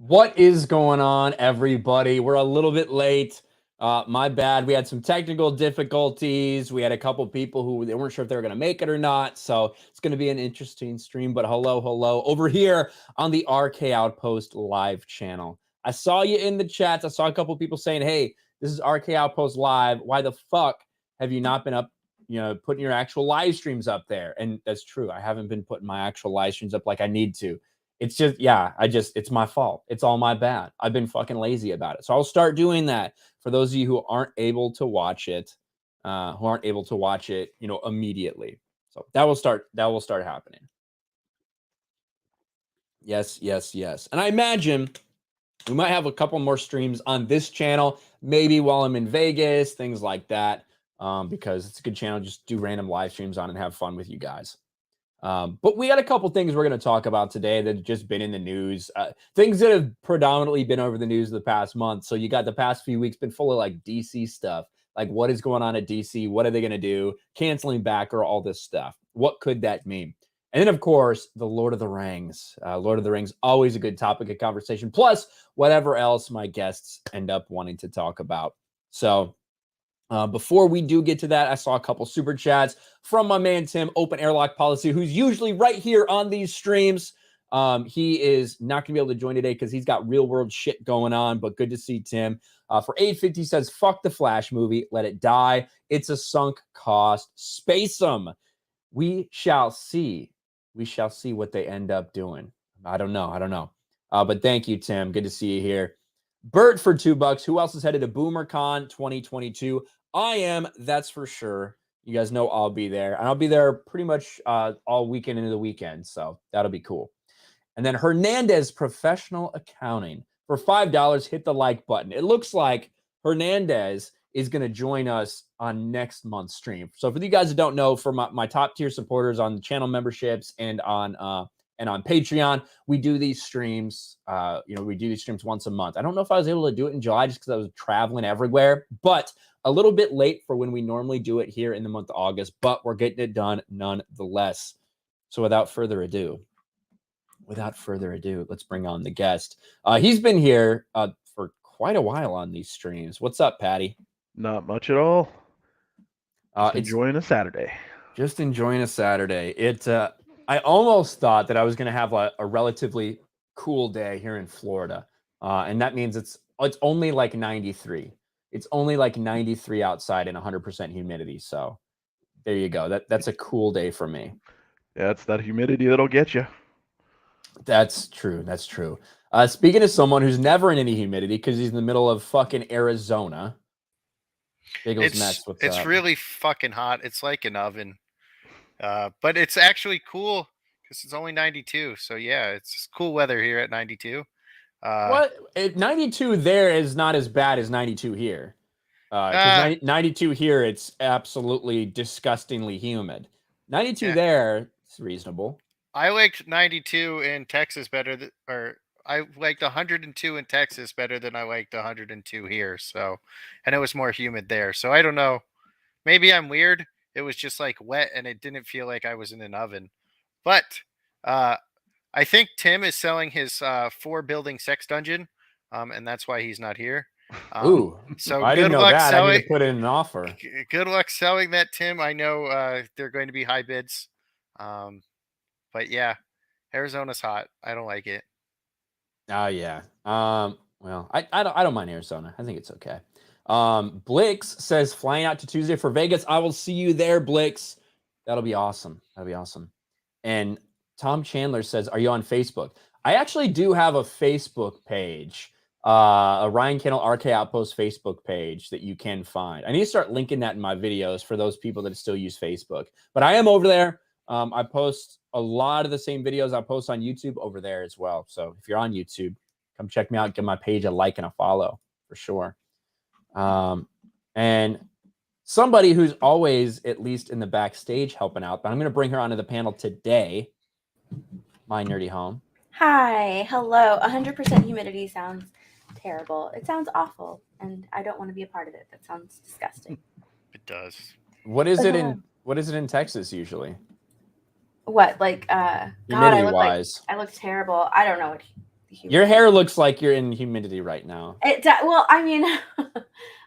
What is going on, everybody? We're a little bit late. My bad. We had some technical difficulties. We had a couple people who they weren't sure if they were going to make it or not. So it's going to be an interesting stream. But hello, over here on the RK Outpost live channel. I saw you in the chats. I saw a couple people saying, "Hey, this is RK Outpost live. Why the fuck have you not been up? Putting your actual live streams up there?" And that's true. I haven't been putting my actual live streams up like I need to. It's just, it's my fault. It's all my bad. I've been fucking lazy about it. So I'll start doing that for those of you who aren't able to watch it, immediately. So that will start happening. Yes. And I imagine we might have a couple more streams on this channel, maybe while I'm in Vegas, things like that, because it's a good channel. Just do random live streams on and have fun with you guys. But we got a couple things we're going to talk about today that have just been in the news, things that have predominantly been over the news the past month. So you got the past few weeks been full of like DC stuff, like what is going on at DC? What are they going to do? Canceling back or all this stuff. What could that mean? And then, of course, the Lord of the Rings. Lord of the Rings, always a good topic of conversation, plus whatever else my guests end up wanting to talk about. So before we do get to that, I saw a couple super chats from my man Tim, Open Airlock Policy, who's usually right here on these streams. He is not going to be able to join today because he's got real world shit going on, but good to see Tim. For 850 says, fuck the Flash movie. Let it die. It's a sunk cost. Space them. We shall see. We shall see what they end up doing. I don't know. But thank you, Tim. Good to see you here. Bert for $2. Who else is headed to BoomerCon 2022? I am, that's for sure. You guys know I'll be there. And I'll be there pretty much all weekend into the weekend. So that'll be cool. And then Hernandez Professional Accounting. For $5, hit the like button. It looks like Hernandez is going to join us on next month's stream. So for you guys that don't know, for my top tier supporters on the channel memberships and on Patreon, we do these streams. We do these streams once a month. I don't know if I was able to do it in July just because I was traveling everywhere, but a little bit late for when we normally do it here in the month of August, but we're getting it done nonetheless. So without further ado, let's bring on the guest. He's been here for quite a while on these streams. What's up, Patty? Not much at all. Enjoying a Saturday. Just enjoying a Saturday. I almost thought that I was going to have a relatively cool day here in Florida. And that means it's only like 93. It's only like 93 outside and 100% humidity. So there you go. That's a cool day for me. Yeah, it's that humidity that'll get you. That's true. Speaking of someone who's never in any humidity because he's in the middle of fucking Arizona. It's really fucking hot. It's like an oven. But it's actually cool because it's only 92. So yeah, it's cool weather here at 92. 92 there is not as bad as 92 here. 92 here, it's absolutely disgustingly humid. 92 there, it's reasonable. I liked 92 in Texas better I liked 102 in Texas better than I liked 102 here. So, and it was more humid there. So I don't know. Maybe I'm weird. It was just like wet and it didn't feel like I was in an oven. But I think Tim is selling his 4-building sex dungeon. And that's why he's not here. So I didn't know that. I need to put in an offer. Good luck selling that, Tim. I know they're going to be high bids. But yeah, Arizona's hot. I don't like it. Oh yeah. Well, I don't mind Arizona. I think it's okay. Blix says flying out to Tuesday for Vegas. I will see you there, Blix. That'll be awesome. And Tom Chandler says, are you on Facebook? I actually do have a Facebook page, a Ryan Kinel RK Outpost Facebook page that you can find. I need to start linking that in my videos for those people that still use Facebook. But I am over there. I post a lot of the same videos I post on YouTube over there as well. So if you're on YouTube, come check me out. Give my page a like and a follow for sure. And somebody who's always at least in the backstage helping out, but I'm going to bring her onto the panel today. My nerdy home. Hi, hello. 100% humidity sounds terrible. It sounds awful, and I don't want to be a part of it. That sounds disgusting. It does. What is it in Texas usually? What, like, humidity wise? I look terrible. I don't know what Your hair looks like you're in humidity right now. Well, I mean,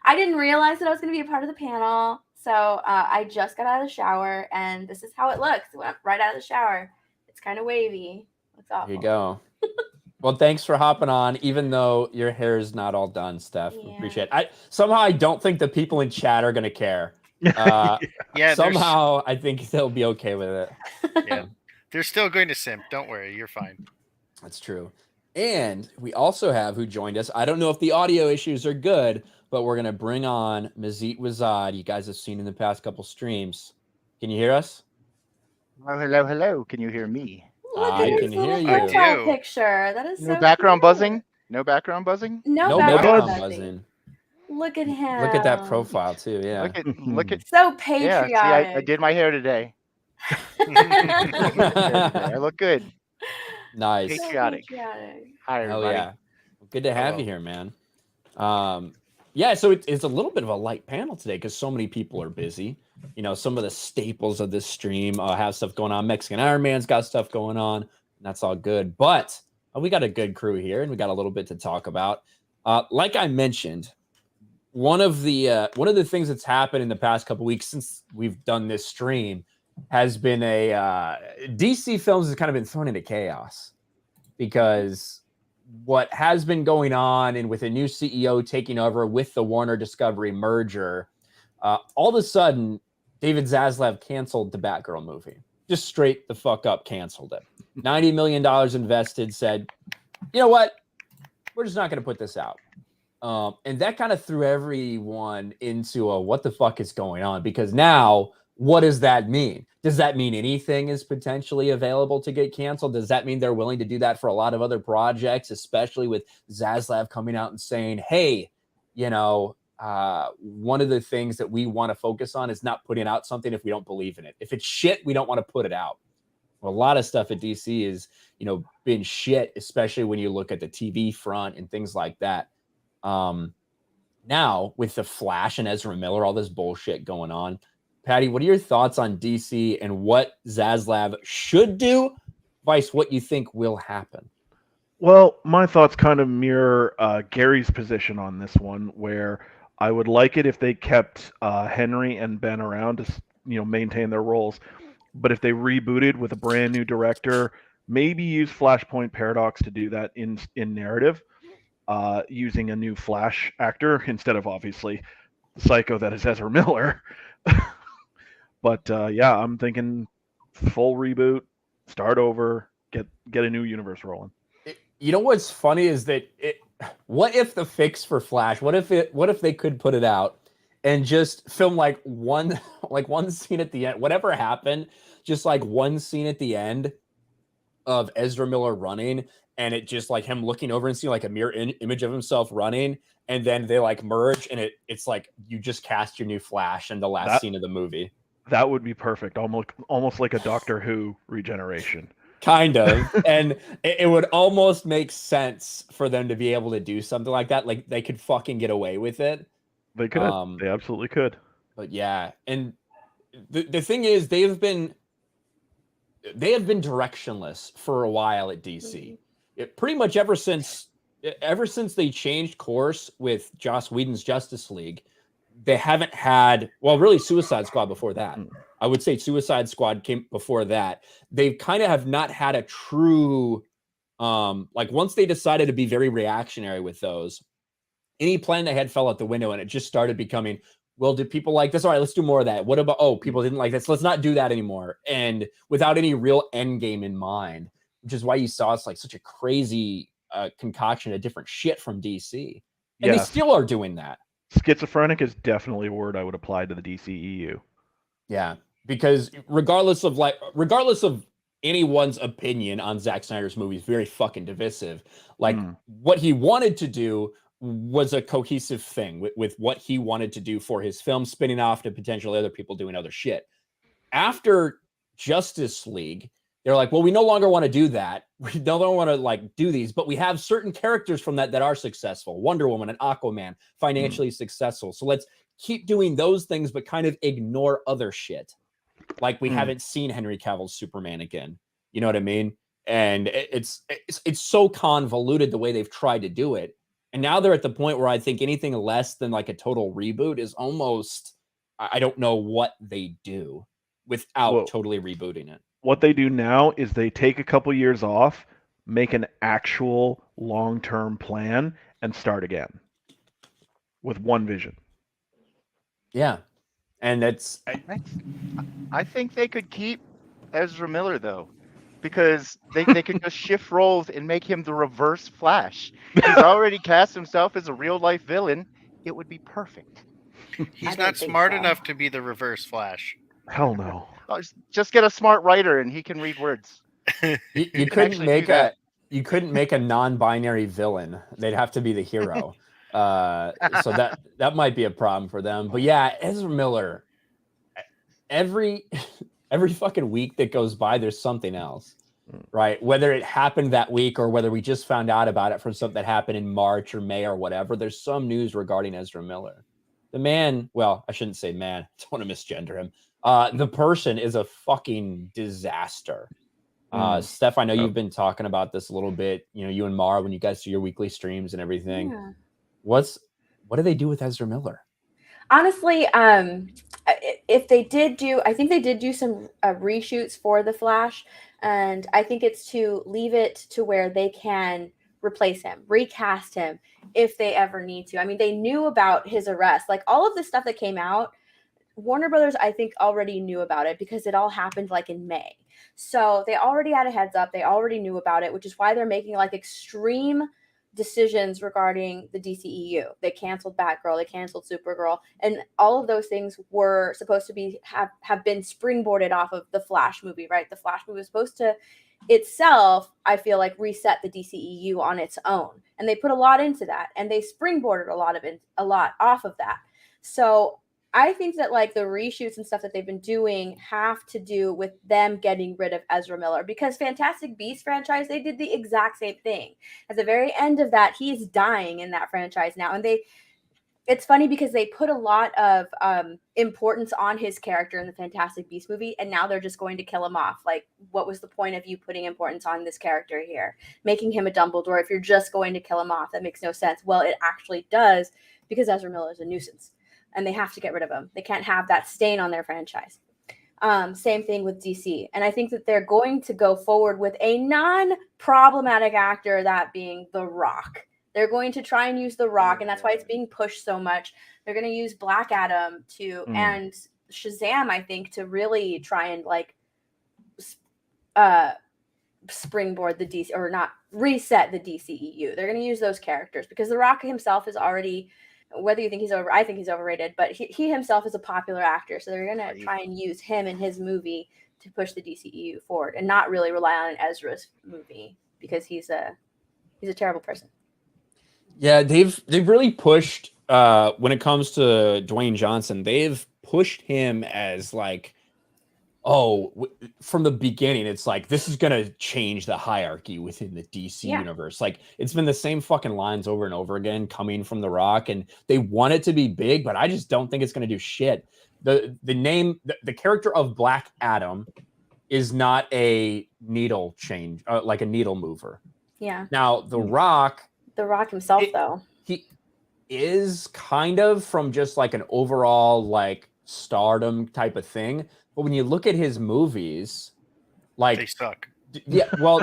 I didn't realize that I was going to be a part of the panel. So I just got out of the shower, and this is how it looks. It went right out of the shower. It's kind of wavy. Looks awful. Here you go. Well, thanks for hopping on, even though your hair is not all done, Steph. Yeah. Appreciate it. Somehow I don't think the people in chat are going to care. Yeah. Somehow I think they'll be okay with it. Yeah. They're still going to simp. Don't worry. You're fine. That's true. And we also have who joined us. I don't know if the audio issues are good, but we're going to bring on Mazit Wazad. You guys have seen in the past couple streams. Can you hear us? Oh, hello, hello. Can you hear me? Look I at can his hear little you. profile picture. That is No so background cute. buzzing? No background buzzing? No background background buzzing. Look at him. Look at that profile too. Yeah. Look at So yeah. patriotic. See, I did my hair today. I look good. Nice. So Patriotic. patriotic. Hi, Hell everybody. yeah. Good to have Hello. you here, man. Yeah, so it's a little bit of a light panel today because so many people are busy. You know, some of the staples of this stream have stuff going on. Mexican Iron Man's got stuff going on. And that's all good. But we got a good crew here, and we got a little bit to talk about. Like I mentioned, one of the things that's happened in the past couple weeks since we've done this stream has been DC Films has kind of been thrown into chaos because what has been going on, and with a new CEO taking over with the Warner Discovery merger, all of a sudden David Zaslav canceled the Batgirl movie. Just straight the fuck up canceled it. $90 million invested, said, you know what? We're just not going to put this out. And that kind of threw everyone into what the fuck is going on? Because now, what does that mean? Does that mean anything is potentially available to get canceled? Does that mean they're willing to do that for a lot of other projects, especially with Zaslav coming out and saying, hey, you know, one of the things that we want to focus on is not putting out something if we don't believe in it. If it's shit, we don't want to put it out. Well, a lot of stuff at DC is, you know, been shit, especially when you look at the TV front and things like that. Now with the Flash and Ezra Miller, all this bullshit going on, Patty, what are your thoughts on DC and what Zaslav should do, vice what you think will happen? Well, my thoughts kind of mirror Gary's position on this one, where I would like it if they kept Henry and Ben around to, you know, maintain their roles. But if they rebooted with a brand new director, maybe use Flashpoint Paradox to do that in narrative, using a new Flash actor instead of obviously the psycho that is Ezra Miller. But yeah, I'm thinking full reboot, start over, get a new universe rolling. You know what's funny is that what if the fix for Flash? What if they could put it out and just film like one scene at the end? Whatever happened, just like one scene at the end of Ezra Miller running, and it just like him looking over and seeing like a mirror image of himself running, and then they like merge, and it's like you just cast your new Flash in the last scene of the movie. That would be perfect, almost like a Doctor Who regeneration. Kind of. And it would almost make sense for them to be able to do something like that. Like they could fucking get away with it. They could. They absolutely could. But yeah. And the thing is, they have been directionless for a while at DC. Pretty much ever since they changed course with Joss Whedon's Justice League, they haven't had, well, really Suicide Squad before that. I would say Suicide Squad came before that. They kind of have not had a true, like once they decided to be very reactionary with those, any plan they had fell out the window, and it just started becoming, well, did people like this? All right, let's do more of that. What about, oh, people didn't like this. Let's not do that anymore. And without any real end game in mind, which is why you saw it's like such a crazy concoction of different shit from DC. And they still are doing that. Schizophrenic is definitely a word I would apply to the DCEU. Yeah, because regardless of anyone's opinion on Zack Snyder's movie is very fucking divisive. Like what he wanted to do was a cohesive thing with what he wanted to do for his film, spinning off to potentially other people doing other shit. After Justice League, they're like, well, we no longer want to do that. We no longer want to like do these, but we have certain characters from that are successful. Wonder Woman and Aquaman, financially successful. So let's keep doing those things, but kind of ignore other shit. Like we haven't seen Henry Cavill's Superman again. You know what I mean? and it's so convoluted the way they've tried to do it. And now they're at the point where I think anything less than like a total reboot is almost, I don't know what they do without Well, totally rebooting it. what they do now is they take a couple years off, make an actual long-term plan, and start again with one vision. Yeah. And it's, I think they could keep Ezra Miller though, because they could just shift roles and make him the reverse Flash. He's already cast himself as a real life villain. It would be perfect. He's don't not think smart so. enough to be the reverse Flash. Hell no. Oh, just get a smart writer and he can read words. you can couldn't actually make do that. you couldn't make a non-binary villain. They'd have to be the hero. So that might be a problem for them. But yeah, Ezra Miller, every fucking week that goes by, there's something else, right? Whether it happened that week or whether we just found out about it from something that happened in March or May or whatever, there's some news regarding Ezra Miller. The man, well, I shouldn't say man. I don't want to misgender him. The person is a fucking disaster. Steph, I know you've been talking about this a little bit. You know, you and Mara, when you guys do your weekly streams and everything. Yeah. What do they do with Ezra Miller? Honestly, if they did do, I think they did do some reshoots for The Flash, and I think it's to leave it to where they can replace him, recast him if they ever need to. I mean, they knew about his arrest, like all of the stuff that came out. Warner Brothers, I think, already knew about it because it all happened like in May. So they already had a heads up. They already knew about it, which is why they're making like extreme decisions regarding the DCEU. They canceled Batgirl, they canceled Supergirl, and all of those things were supposed to be have been springboarded off of the Flash movie, right? The Flash movie was supposed to itself, I feel like, reset the DCEU on its own, and they put a lot into that, and they springboarded a lot off of that. So I think that like the reshoots and stuff that they've been doing have to do with them getting rid of Ezra Miller, because Fantastic Beasts franchise, they did the exact same thing. At the very end of that, he's dying in that franchise now. And it's funny because they put a lot of importance on his character in the Fantastic Beasts movie, and now they're just going to kill him off. Like, what was the point of you putting importance on this character here? Making him a Dumbledore if you're just going to kill him off. That makes no sense. Well, it actually does, because Ezra Miller is a nuisance. And they have to get rid of him. They can't have that stain on their franchise. Same thing with DC. And I think that they're going to go forward with a non-problematic actor, that being The Rock. They're going to try and use The Rock, and that's why it's being pushed so much. They're going to use Black Adam and Shazam, I think, to really try and like springboard the DC, or not reset the DCEU. They're going to use those characters because The Rock himself is already, whether you think he's I think he's overrated, but he himself is a popular actor. So they're going to try and use him in his movie to push the DCEU forward and not really rely on Ezra's movie because he's a terrible person. Yeah, they've really pushed when it comes to Dwayne Johnson, they've pushed him as like, from the beginning, it's like, this is going to change the hierarchy within the DC universe. Like, it's been the same fucking lines over and over again coming from The Rock, and they want it to be big, but I just don't think it's going to do shit. The character of Black Adam is not a needle change, like a needle mover. Yeah. Now, The Rock himself, though. He is kind of, from just like an overall like stardom type of thing. But when you look at his movies, like, they suck. Yeah, well,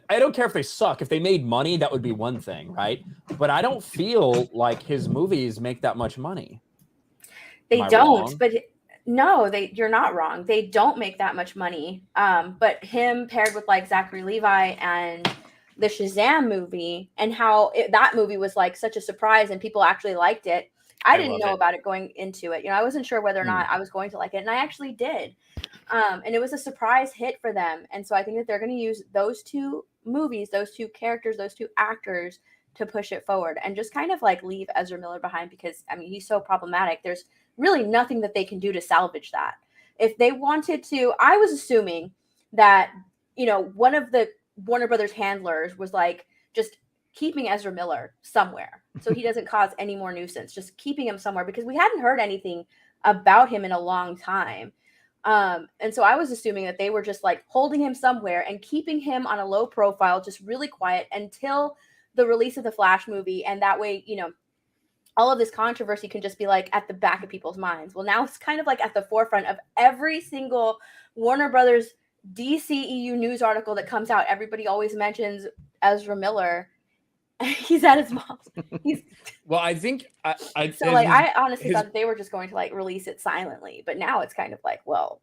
I don't care if they suck. If they made money, that would be one thing, right? But I don't feel like his movies make that much money. They don't, but no, you're not wrong. They don't make that much money. But him paired with like Zachary Levi and the Shazam movie, and how that movie was like such a surprise and people actually liked it. I didn't know about it going into it. You know, I wasn't sure whether or not I was going to like it, and I actually did. And it was a surprise hit for them. And so I think that they're going to use those two movies, those two characters, those two actors to push it forward and just kind of like leave Ezra Miller behind, because I mean, he's so problematic. There's really nothing that they can do to salvage that. If they wanted to, I was assuming that, you know, one of the Warner Brothers handlers was like just keeping Ezra Miller somewhere so he doesn't cause any more nuisance, just keeping him somewhere, because we hadn't heard anything about him in a long time. And so I was assuming that they were just like holding him somewhere and keeping him on a low profile, just really quiet until the release of the Flash movie. And that way, you know, all of this controversy can just be like at the back of people's minds. Well, now it's kind of like at the forefront of every single Warner Brothers DCEU news article that comes out. Everybody always mentions Ezra Miller. He's at his mom's. Well, I think I honestly thought they were just going to like release it silently, but now it's kind of like, well,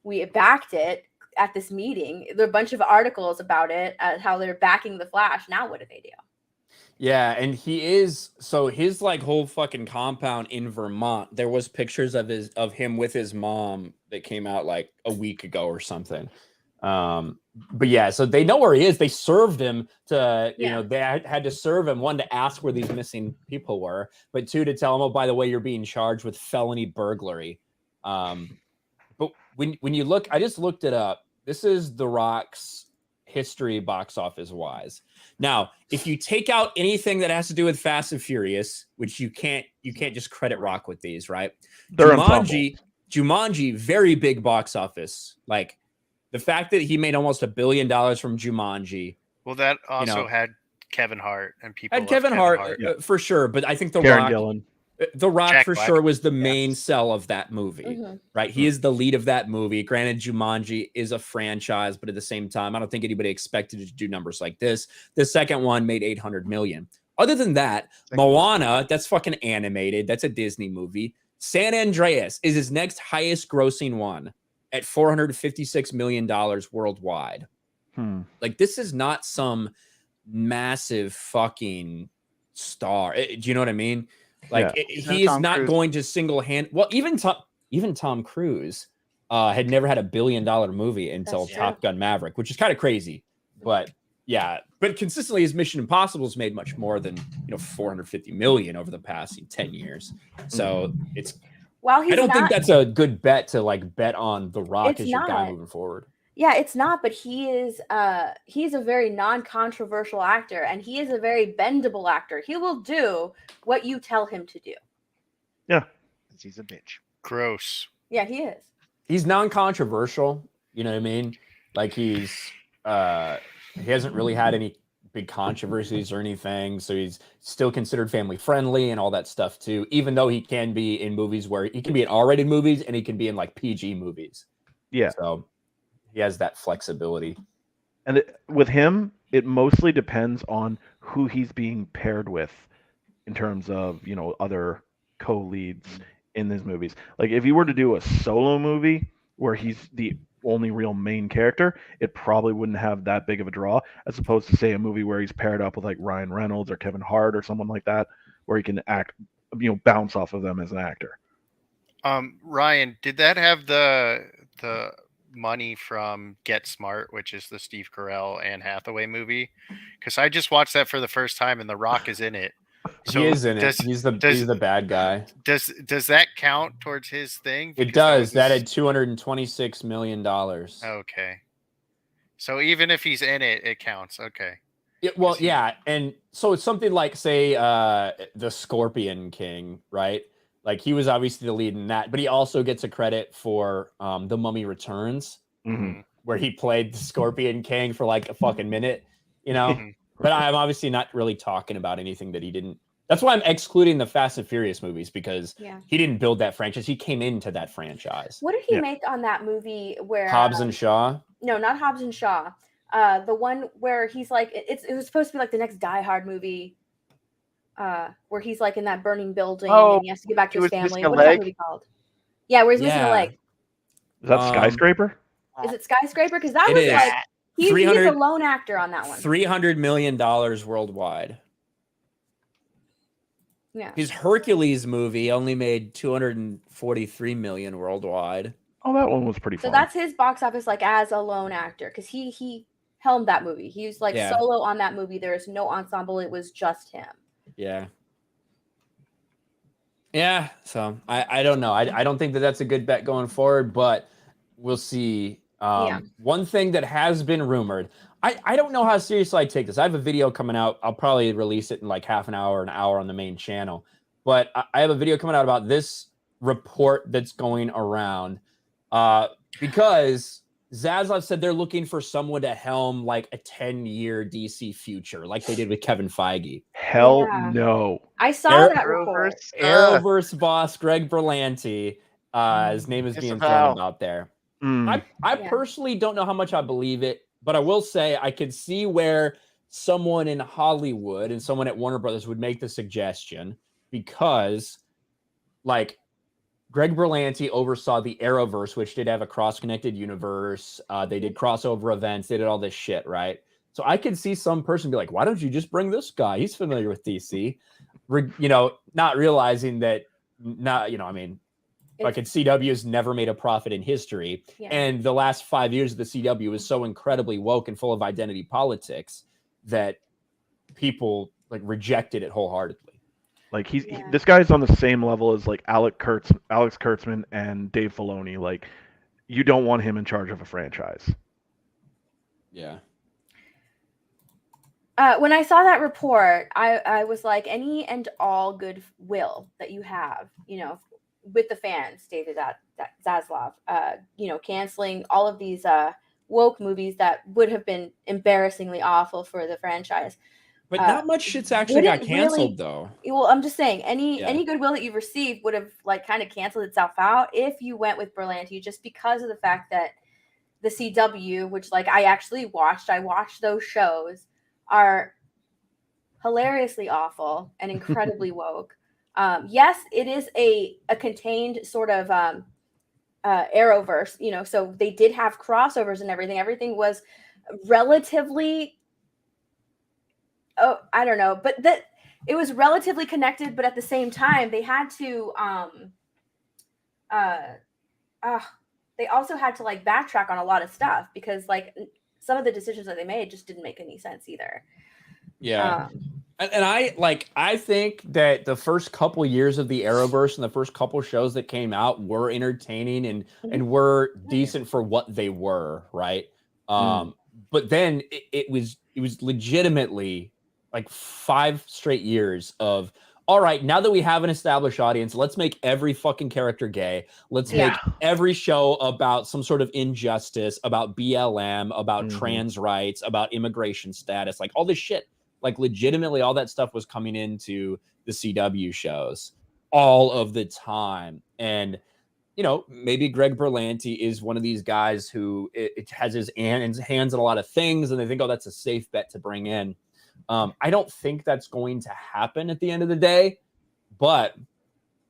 we backed it at this meeting. There are a bunch of articles about it, how they're backing the Flash. Now what do they do? Yeah, and his like whole fucking compound in Vermont, there was pictures of him with his mom that came out like a week ago or something. But yeah, so they know where he is. They served him to, you know, they had to serve him, one, to ask where these missing people were, but two, to tell him, oh, by the way, you're being charged with felony burglary. But when you look, I just looked it up. This is The Rock's history box office wise. Now, if you take out anything that has to do with Fast and Furious, which you can't just credit Rock with these, right? Jumanji, very big box office. Like the fact that he made almost $1 billion from Jumanji. Well, that also had Kevin Hart and people. Had Kevin Hart for sure, but I think The Rock Jack for Black. sure was the main sell of that movie, right? He is the lead of that movie. Granted, Jumanji is a franchise, but at the same time, I don't think anybody expected it to do numbers like this. The second one made $800 million. Other than that, Moana, that's fucking animated. That's a Disney movie. San Andreas is his next highest grossing one at $456 million worldwide. Like, this is not some massive fucking star. Do you know what I mean? Like, he is not going to single-hand. Well, even Tom Cruise had never had $1 billion movie until Top Gun Maverick, which is kind of crazy. But yeah, but consistently, his Mission Impossible has made much more than, you know, $450 million over the past 10 years. So it's. Well, I don't think that's a good bet to like bet on The Rock as your guy moving forward. Yeah, it's not, but he's a very non-controversial actor, and he is a very bendable actor. He will do what you tell him to do. Yeah. He's a bitch. Gross. Yeah, he is. He's non-controversial, you know what I mean? Like he hasn't really had any big controversies or anything, so he's still considered family friendly and all that stuff too, even though he can be in movies where he can be in R-rated movies and he can be in like PG movies. Yeah. So he has that flexibility. And with him, it mostly depends on who he's being paired with in terms of, you know, other co-leads in these movies. Like if you were to do a solo movie where he's the only real main character, it probably wouldn't have that big of a draw, as opposed to, say, a movie where he's paired up with like Ryan Reynolds or Kevin Hart or someone like that, where he can act, you know, bounce off of them as an actor. Ryan, did that have the money from Get Smart, which is the Steve Carell Anne Hathaway movie? Because I just watched that for the first time, and The Rock is in it. So he is in it. He's the bad guy. Does that count towards his thing? It does. That had $226 million. Okay. So even if he's in it, it counts. Okay. Yeah, well, yeah, and so it's something like, say, the Scorpion King, right? Like he was obviously the lead in that, but he also gets a credit for The Mummy Returns, where he played the Scorpion King for like a fucking minute, you know. But I'm obviously not really talking about anything that he didn't. That's why I'm excluding the Fast and Furious movies, because he didn't build that franchise. He came into that franchise. What did he make on that movie where Hobbs and Shaw? No, not Hobbs and Shaw. The one where he's like, it was supposed to be like the next Die Hard movie, where he's like in that burning building and he has to get back to his family. What's that movie called? Yeah, where he's missing a leg. Is that Skyscraper? Is it Skyscraper? Because that was like he's a lone actor on that one. $300 million worldwide. Yeah. His Hercules movie only made $243 million worldwide. Oh, that one was pretty fun. So that's his box office, like as a lone actor, because he helmed that movie. He was like solo on that movie. There is no ensemble. It was just him. Yeah. Yeah. So I don't know. I don't think that that's a good bet going forward, but we'll see. One thing that has been rumored, I don't know how seriously I take this. I have a video coming out. I'll probably release it in like half an hour on the main channel. But I have a video coming out about this report that's going around. Because Zaslav said they're looking for someone to helm like a 10-year DC future, like they did with Kevin Feige. Hell Yeah. no. I saw that report. Arrowverse boss Greg Berlanti, his name is being thrown about there. I personally don't know how much I believe it, but I will say I could see where someone in Hollywood and someone at Warner Brothers would make the suggestion, because like Greg Berlanti oversaw the Arrowverse, which did have a cross-connected universe. They did crossover events. They did all this shit, right? So I could see some person be like, why don't you just bring this guy? He's familiar with DC. Not realizing that, fucking CW has never made a profit in history. Yeah. And the last 5 years of the CW was so incredibly woke and full of identity politics that people like rejected it wholeheartedly. Like this guy's on the same level as like Alex Kurtzman and Dave Filoni. Like, you don't want him in charge of a franchise. Yeah. When I saw that report, I was like, any and all goodwill that you have, with the fans, stated that Zaslav, canceling all of these woke movies that would have been embarrassingly awful for the franchise. But not much shit's actually got canceled, though. Well, I'm just saying, any goodwill that you've received would have like kind of canceled itself out if you went with Berlanti, just because of the fact that the CW, which like I watched those shows, are hilariously awful and incredibly woke. Yes, it is a contained sort of Arrowverse, so they did have crossovers and everything. Everything was relatively, I don't know, but that it was relatively connected, but at the same time, they had to they also had to like backtrack on a lot of stuff, because like some of the decisions that they made just didn't make any sense either. Yeah. And I think that the first couple years of the Arrowverse and the first couple shows that came out were entertaining and were decent for what they were, right? But then it was legitimately like 5 straight years of, all right, now that we have an established audience, let's make every fucking character gay. Let's make every show about some sort of injustice, about BLM, about trans rights, about immigration status, like all this shit. Like legitimately all that stuff was coming into the CW shows all of the time. And, maybe Greg Berlanti is one of these guys who it has his hands in a lot of things, and they think, oh, that's a safe bet to bring in. I don't think that's going to happen at the end of the day, but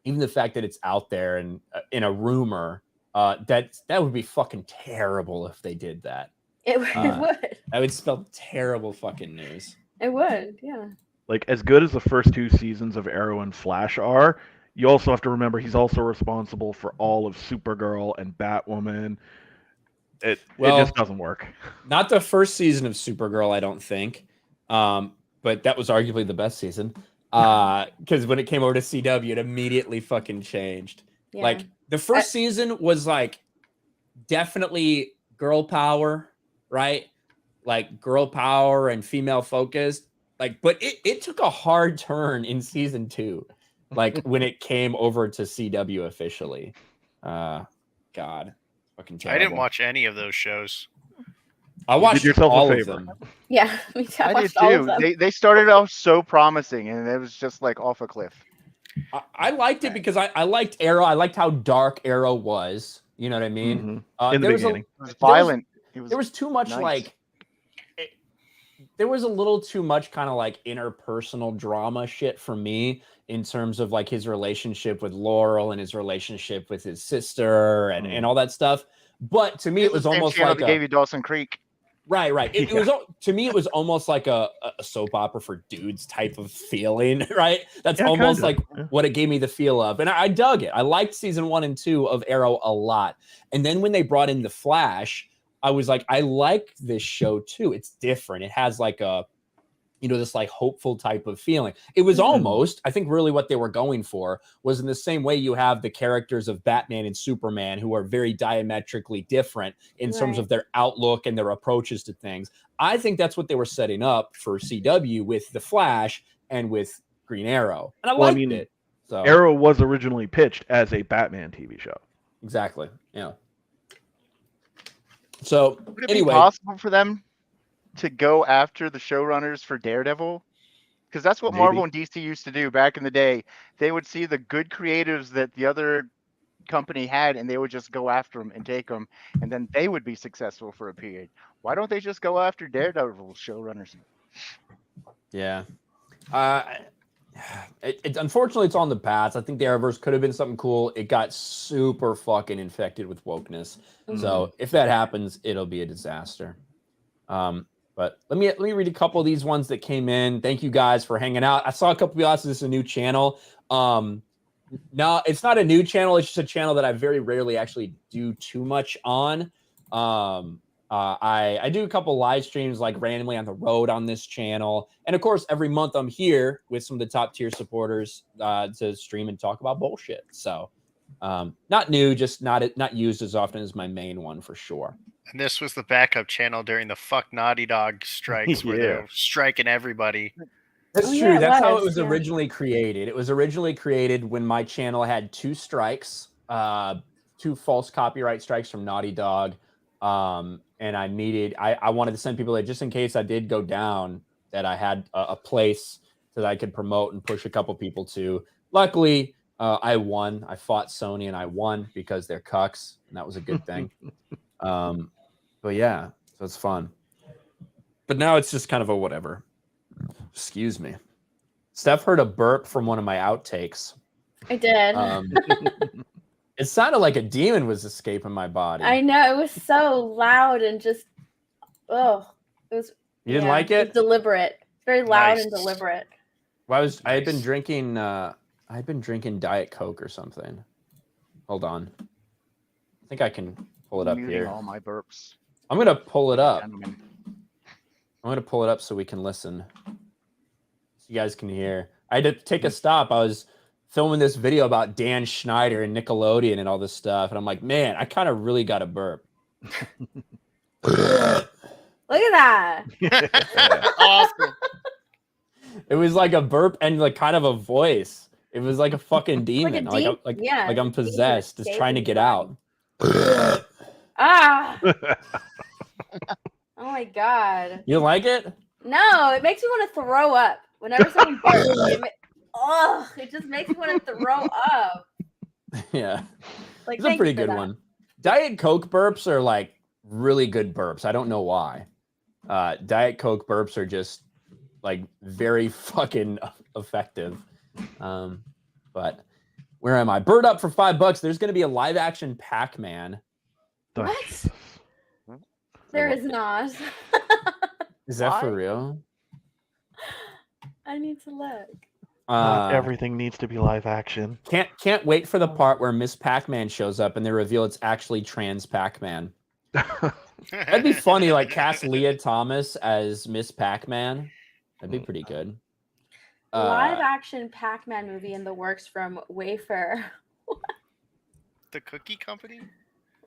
even the fact that it's out there and in a rumor, that would be fucking terrible if they did that. It would. That would spell terrible fucking news. It would, yeah. Like, as good as the first 2 seasons of Arrow and Flash are, you also have to remember he's also responsible for all of Supergirl and Batwoman. It just doesn't work. Not the first season of Supergirl, I don't think. But that was arguably the best season. Because when it came over to CW, it immediately fucking changed. Yeah. Like, the first season was like definitely girl power, right? Like girl power and female focused. Like, but it took a hard turn in season 2. Like when it came over to CW officially. God. Fucking terrible. I didn't watch any of those shows. I watched all of them. Yeah, I did too. They started off so promising, and it was just like off a cliff. I liked it because I liked Arrow. I liked how dark Arrow was. You know what I mean? In the beginning, it was violent. There was too much there was a little too much kind of like interpersonal drama shit for me in terms of like his relationship with Laurel and his relationship with his sister and all that stuff. But to me, it was almost like they gave you Dawson Creek. Right. It was, to me, it was almost like a soap opera for dudes type of feeling, right? That's almost like what it gave me the feel of. And I dug it. I liked season 1 and 2 of Arrow a lot. And then when they brought in The Flash, I was like, I like this show too. It's different. It has like a, this like hopeful type of feeling. It was almost, I think really what they were going for was in the same way you have the characters of Batman and Superman who are very diametrically different in terms of their outlook and their approaches to things. I think that's what they were setting up for CW with The Flash and with Green Arrow. And I liked it. So Arrow was originally pitched as a Batman TV show. Exactly. Yeah. So Would it anyway, be possible for them to go after the showrunners for Daredevil? Because that's what Maybe. Marvel and DC used to do back in the day. They would see the good creatives that the other company had, and they would just go after them and take them, and then they would be successful for a period. Why don't they just go after Daredevil showrunners? yeah. Unfortunately, it's on the path. I think the Arrowverse could have been something cool. It got super fucking infected with wokeness. So if that happens, it'll be a disaster. But let me read a couple of these ones that came in. Thank you guys for hanging out. I saw a couple of you ask this is a new channel. No, it's not a new channel. It's just a channel that I very rarely actually do too much on. I do a couple live streams like randomly on the road on this channel. And of course, every month I'm here with some of the top tier supporters to stream and talk about bullshit. So not new, just not used as often as my main one for sure. And this was the backup channel during the fuck Naughty Dog strikes where they're striking everybody. That's Oh, true. yeah, it That's how it was, was originally created. It was originally created when my channel had 2 strikes, 2 false copyright strikes from Naughty Dog. And I wanted to send people there just in case I did go down, that I had a place that I could promote and push a couple people to. Luckily, I won. I fought Sony and I won because they're cucks, and that was a good thing. But yeah, so it's fun. But now it's just kind of a whatever. Excuse me. Steph heard a burp from one of my outtakes. I did. It sounded like a demon was escaping my body. I know, it was so loud and just, it was. You didn't like it? It was deliberate. It's very loud Nice. and deliberate. Well, I had been drinking Diet Coke or something. Hold on. I think I can pull it up Muting here. all my burps. I'm gonna pull it up. Gentlemen. I'm gonna pull it up so we can listen. So you guys can hear. I had to take a stop. I was filming this video about Dan Schneider and Nickelodeon and all this stuff, and I'm like, man, I kind of really got a burp. Look at that. Awesome. It was like a burp and like kind of a voice. It was like a fucking demon. Yeah, like I'm possessed, just trying to get out. Ah. Oh my god. You like it? No, it makes me want to throw up. Whenever someone burps, it just makes me want to throw up. Yeah. Like, It's a pretty good one. Diet Coke burps are like really good burps. I don't know why. Diet Coke burps are just like very fucking effective. But where am I? Bird up for $5. There's going to be a live action PacMan. What? There is not. Is that for real? I need to look. Not everything needs to be live action. Can't wait for the part where Miss Pac-Man shows up and they reveal it's actually trans Pac-Man. That'd be funny, like cast Leah Thomas as Miss Pac-Man. That'd be pretty good. Live action Pac-Man movie in the works from Wafer. The cookie company?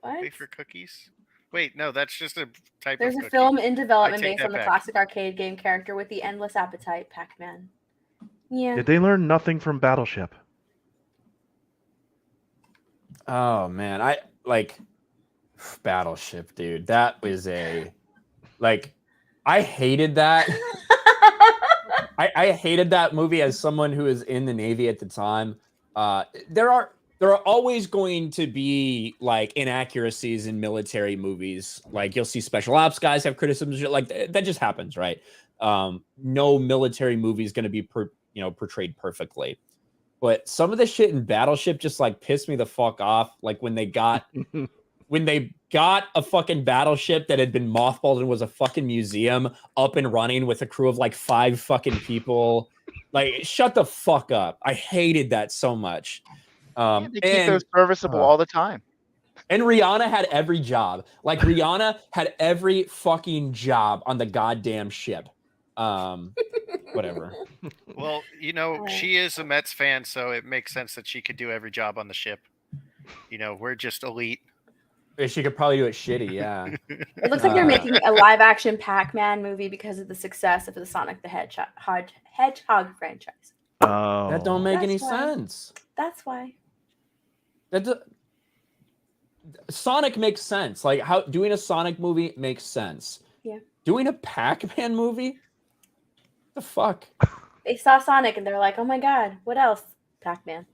What? Wafer cookies? Wait, no, that's just a type There's of a cookie. film in development take based that on the back. classic arcade game character with the endless appetite, Pac-Man. Yeah. Did they learn nothing from Battleship? Oh man, I like Battleship, dude. That was I hated that. I hated that movie as someone who was in the Navy at the time. There are always going to be like inaccuracies in military movies. Like you'll see special ops guys have criticisms, like that just happens, right? No military movie is going to be portrayed perfectly. But some of the shit in Battleship just like pissed me the fuck off. Like when they got a fucking battleship that had been mothballed and was a fucking museum up and running with a crew of like 5 fucking people. Like, shut the fuck up. I hated that so much. They keep those serviceable all the time. And Rihanna had every job. Like Rihanna had every fucking job on the goddamn ship. Whatever. Well, she is a Mets fan, so it makes sense that she could do every job on the ship. We're just elite. She could probably do it shitty, yeah. It looks like they're making a live action Pac-Man movie because of the success of the Sonic the Hedgehog franchise. Oh. That don't make any That's why. sense. That's why. Sonic makes sense. Like how doing a Sonic movie makes sense. Yeah. Doing a Pac-Man movie? The fuck? They saw Sonic and they're like, oh my god, what else? Pac-Man.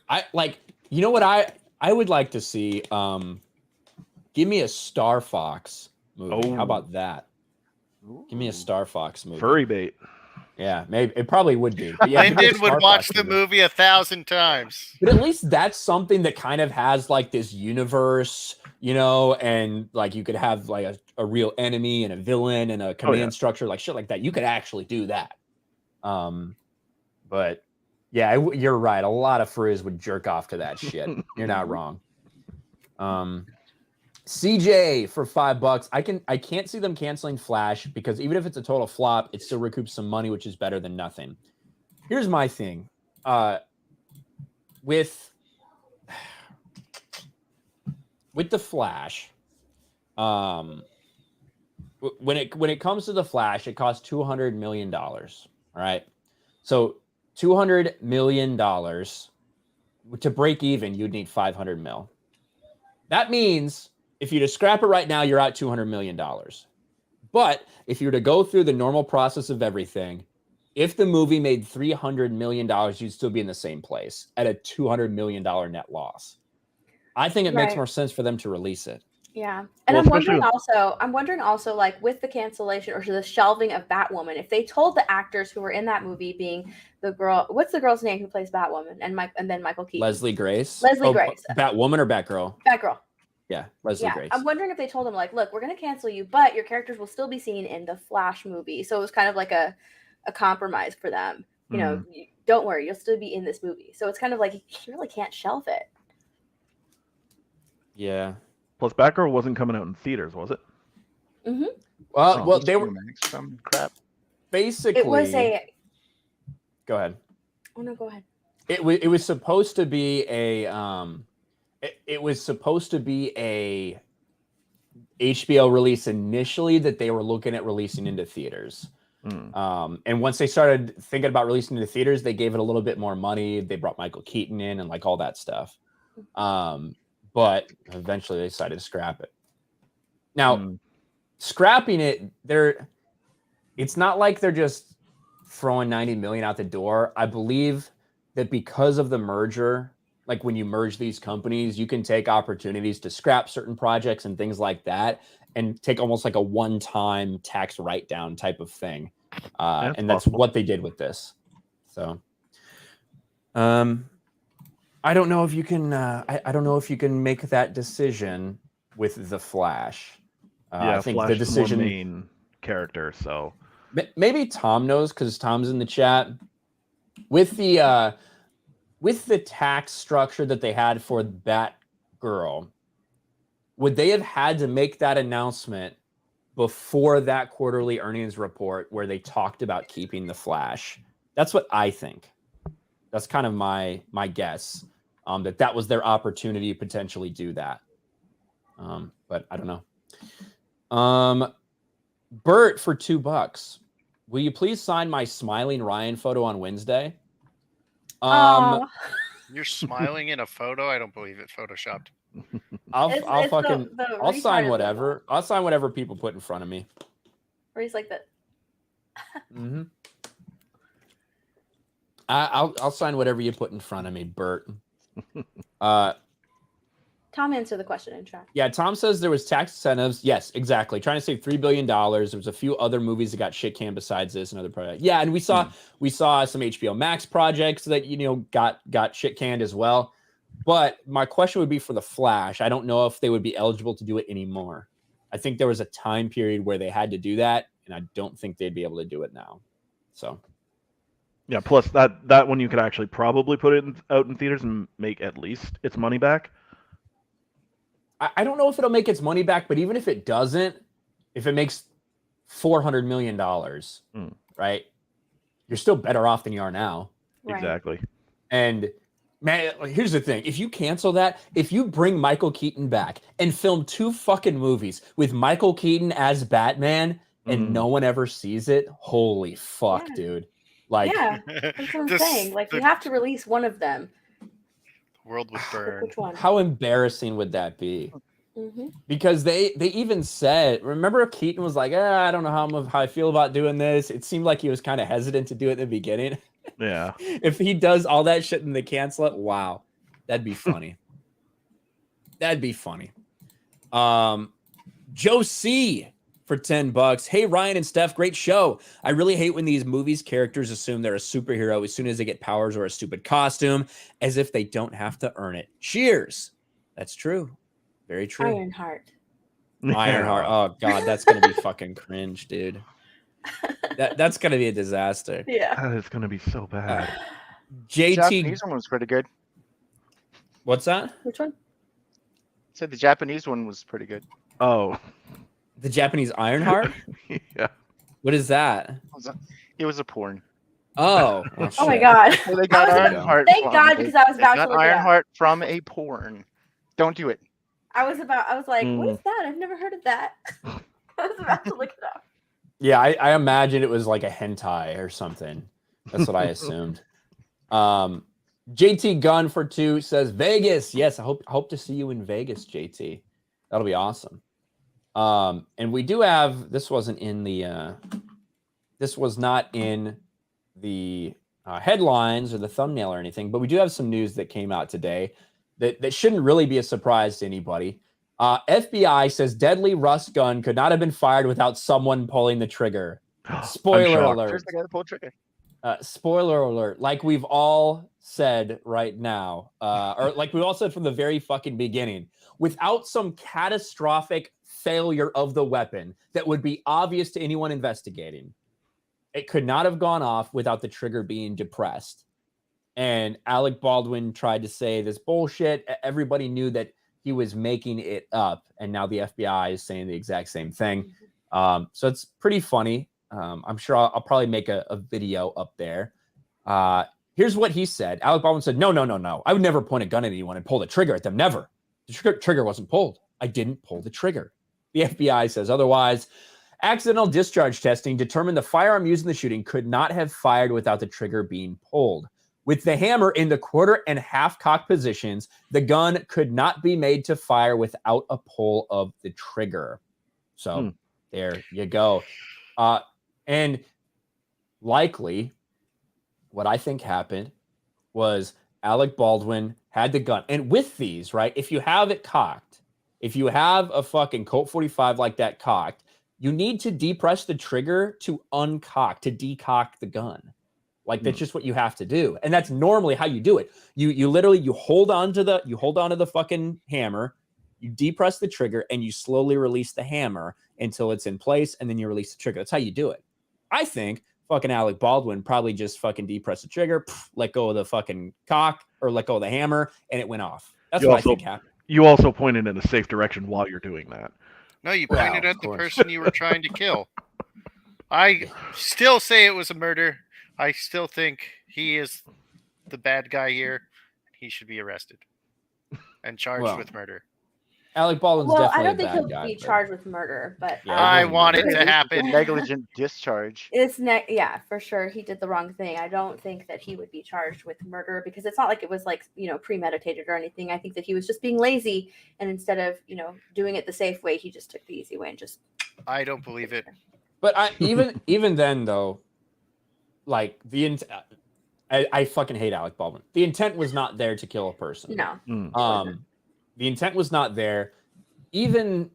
I like, you know what I would like to see? Give me a Star Fox movie. How about that? Give me a Star Fox movie. Furry bait. Yeah, maybe it probably would be. But yeah, Lyndon would watch the movie 1,000 times. But at least that's something that kind of has like this universe, you know, and like you could have like a real enemy and a villain and a command structure, like shit like that. You could actually do that. But yeah, you're right. A lot of furries would jerk off to that shit. You're not wrong. CJ for $5. I can't see them canceling Flash because even if it's a total flop, it still recoups some money, which is better than nothing. Here's my thing. With the Flash, when it comes to the Flash, it costs $200 million. All right. So $200 million to break even, you'd need 500 mil. That means if you to scrap it right now, you're at $200 million. But if you were to go through the normal process of everything, if the movie made $300 million, you'd still be in the same place at a $200 million net loss. I think it makes more sense for them to release it. Yeah. And I'm wondering also, like with the cancellation or the shelving of Batwoman, if they told the actors who were in that movie being the girl, what's the girl's name who plays Batwoman and then Michael Keaton? Leslie Grace. Grace. Batwoman or Batgirl? Batgirl. Yeah, Leslie Grace. I'm wondering if they told them like, look, we're going to cancel you, but your characters will still be seen in the Flash movie. So it was kind of like a compromise for them. You know, don't worry, you'll still be in this movie. So it's kind of like you really can't shelve it. Yeah. Plus, Batgirl wasn't coming out in theaters, was it? Mm-hmm. Well, they were some crap. Basically. It was a. Go ahead. Oh no, go ahead. It was supposed to be a It was supposed to be a HBO release initially that they were looking at releasing into theaters. And once they started thinking about releasing into theaters, they gave it a little bit more money. They brought Michael Keaton in and like all that stuff. But eventually they decided to scrap it. Now, scrapping it, it's not like they're just throwing 90 million out the door. I believe that because of the merger, like when you merge these companies, you can take opportunities to scrap certain projects and things like that and take almost like a one-time tax write-down type of thing. And that's what they did with this. So, I don't know if you can, I don't know if you can make that decision with the Flash. I think Flash the decision, is the main character. So maybe Tom knows because Tom's in the chat. With the tax structure that they had for Batgirl, would they have had to make that announcement before that quarterly earnings report where they talked about keeping the Flash? That's what I think. That's kind of my guess. That was their opportunity to potentially do that. But I don't know. Bert for $2. Will you please sign my smiling Ryan photo on Wednesday? You're smiling in a photo? I don't believe it photoshopped. I'll sign whatever. I'll sign whatever people put in front of me. Or he's like that. Mm-hmm. I'll sign whatever you put in front of me, Bert. Tom answered the question in chat. Yeah, Tom says there was tax incentives. Yes, exactly. Trying to save $3 billion. There was a few other movies that got shit canned besides this and other projects. Yeah, and we saw some HBO Max projects that got shit canned as well. But my question would be for the Flash. I don't know if they would be eligible to do it anymore. I think there was a time period where they had to do that, and I don't think they'd be able to do it now. So. Yeah, plus that one you could actually probably put it out in theaters and make at least its money back. I don't know if it'll make its money back, but even if it doesn't, if it makes $400 million, right, you're still better off than you are now. Right. Exactly. And man, here's the thing. If you cancel that, if you bring Michael Keaton back and film 2 fucking movies with Michael Keaton as Batman and no one ever sees it, holy fuck, dude. Like, yeah, that's what I'm saying. Like, you have to release one of them. World would burn. Which one? How embarrassing would that be? Mm-hmm. Because they even said, remember Keaton was like, I don't know how I feel about doing this. It seemed like he was kind of hesitant to do it in the beginning. Yeah. If he does all that shit and they cancel it, wow, that'd be funny. That'd be funny. Joe C for $10. Hey, Ryan and Steph, great show. I really hate when these movies characters assume they're a superhero as soon as they get powers or a stupid costume, as if they don't have to earn it. Cheers. That's true. Very true. Ironheart. Ironheart. Oh God, that's gonna be fucking cringe, dude. That's gonna be a disaster. Yeah. That is going to be so bad. The JT, Japanese one was pretty good. what's that? Which one? Said the Japanese one was pretty good. Oh. The Japanese Ironheart? Yeah. What is that? It was a porn. Oh, Oh my shit. God. So they got I was gonna- Ironheart. Thank from- God, because I was they about to got look it up. Ironheart from a porn. Don't do it. I was like, what is that? I've never heard of that. I was about to look it up. Yeah, I imagine it was like a hentai or something. That's what I assumed. JT Gunn for 2 says Vegas. Yes, I hope to see you in Vegas, JT. That'll be awesome. And we do have, this was not in the headlines or the thumbnail or anything, but we do have some news that came out today that shouldn't really be a surprise to anybody. FBI says deadly rust gun could not have been fired without someone pulling the trigger. Spoiler shocked. alert. Where's the guy that pulled trigger? Spoiler alert. Like we've all said right now, or like we all said from the very fucking beginning, without some catastrophic failure of the weapon that would be obvious to anyone investigating, it could not have gone off without the trigger being depressed. And Alec Baldwin tried to say this bullshit. Everybody knew that he was making it up. And now the FBI is saying the exact same thing. So it's pretty funny. I'm sure I'll probably make a video up there. Here's what he said. Alec Baldwin said, no. I would never point a gun at anyone and pull the trigger at them. Never. The trigger wasn't pulled. I didn't pull the trigger. The FBI says otherwise. Accidental discharge testing determined the firearm used in the shooting could not have fired without the trigger being pulled. With the hammer in the quarter and half cock positions, the gun could not be made to fire without a pull of the trigger. So there you go. And likely what I think happened was Alec Baldwin had the gun. And with these, right, if you have it cocked, if you have a fucking Colt 45 like that cocked, you need to depress the trigger to uncock, to decock the gun. Like that's just what you have to do. And that's normally how you do it. You literally hold on to the fucking hammer, you depress the trigger, and you slowly release the hammer until it's in place, and then you release the trigger. That's how you do it. I think fucking Alec Baldwin probably just fucking depressed the trigger, let go of the fucking cock, or let go of the hammer, and it went off. That's what I think happened. You also pointed in a safe direction while you're doing that. No, you Well, pointed of at the course. person you were trying to kill. I still say it was a murder. I still think he is the bad guy here. He should be arrested and charged with murder. Alec Baldwin's Well, definitely I don't a think bad he'll guy, be but- charged with murder, but Yeah, I everyone want it knows. to happen. Negligent discharge. yeah, for sure he did the wrong thing. I don't think that he would be charged with murder because it's not like it was like, premeditated or anything. I think that he was just being lazy, and instead of, doing it the safe way, he just took the easy way and just. I don't believe it. But even then though, like I fucking hate Alec Baldwin. The intent was not there to kill a person. No. The intent was not there. Even,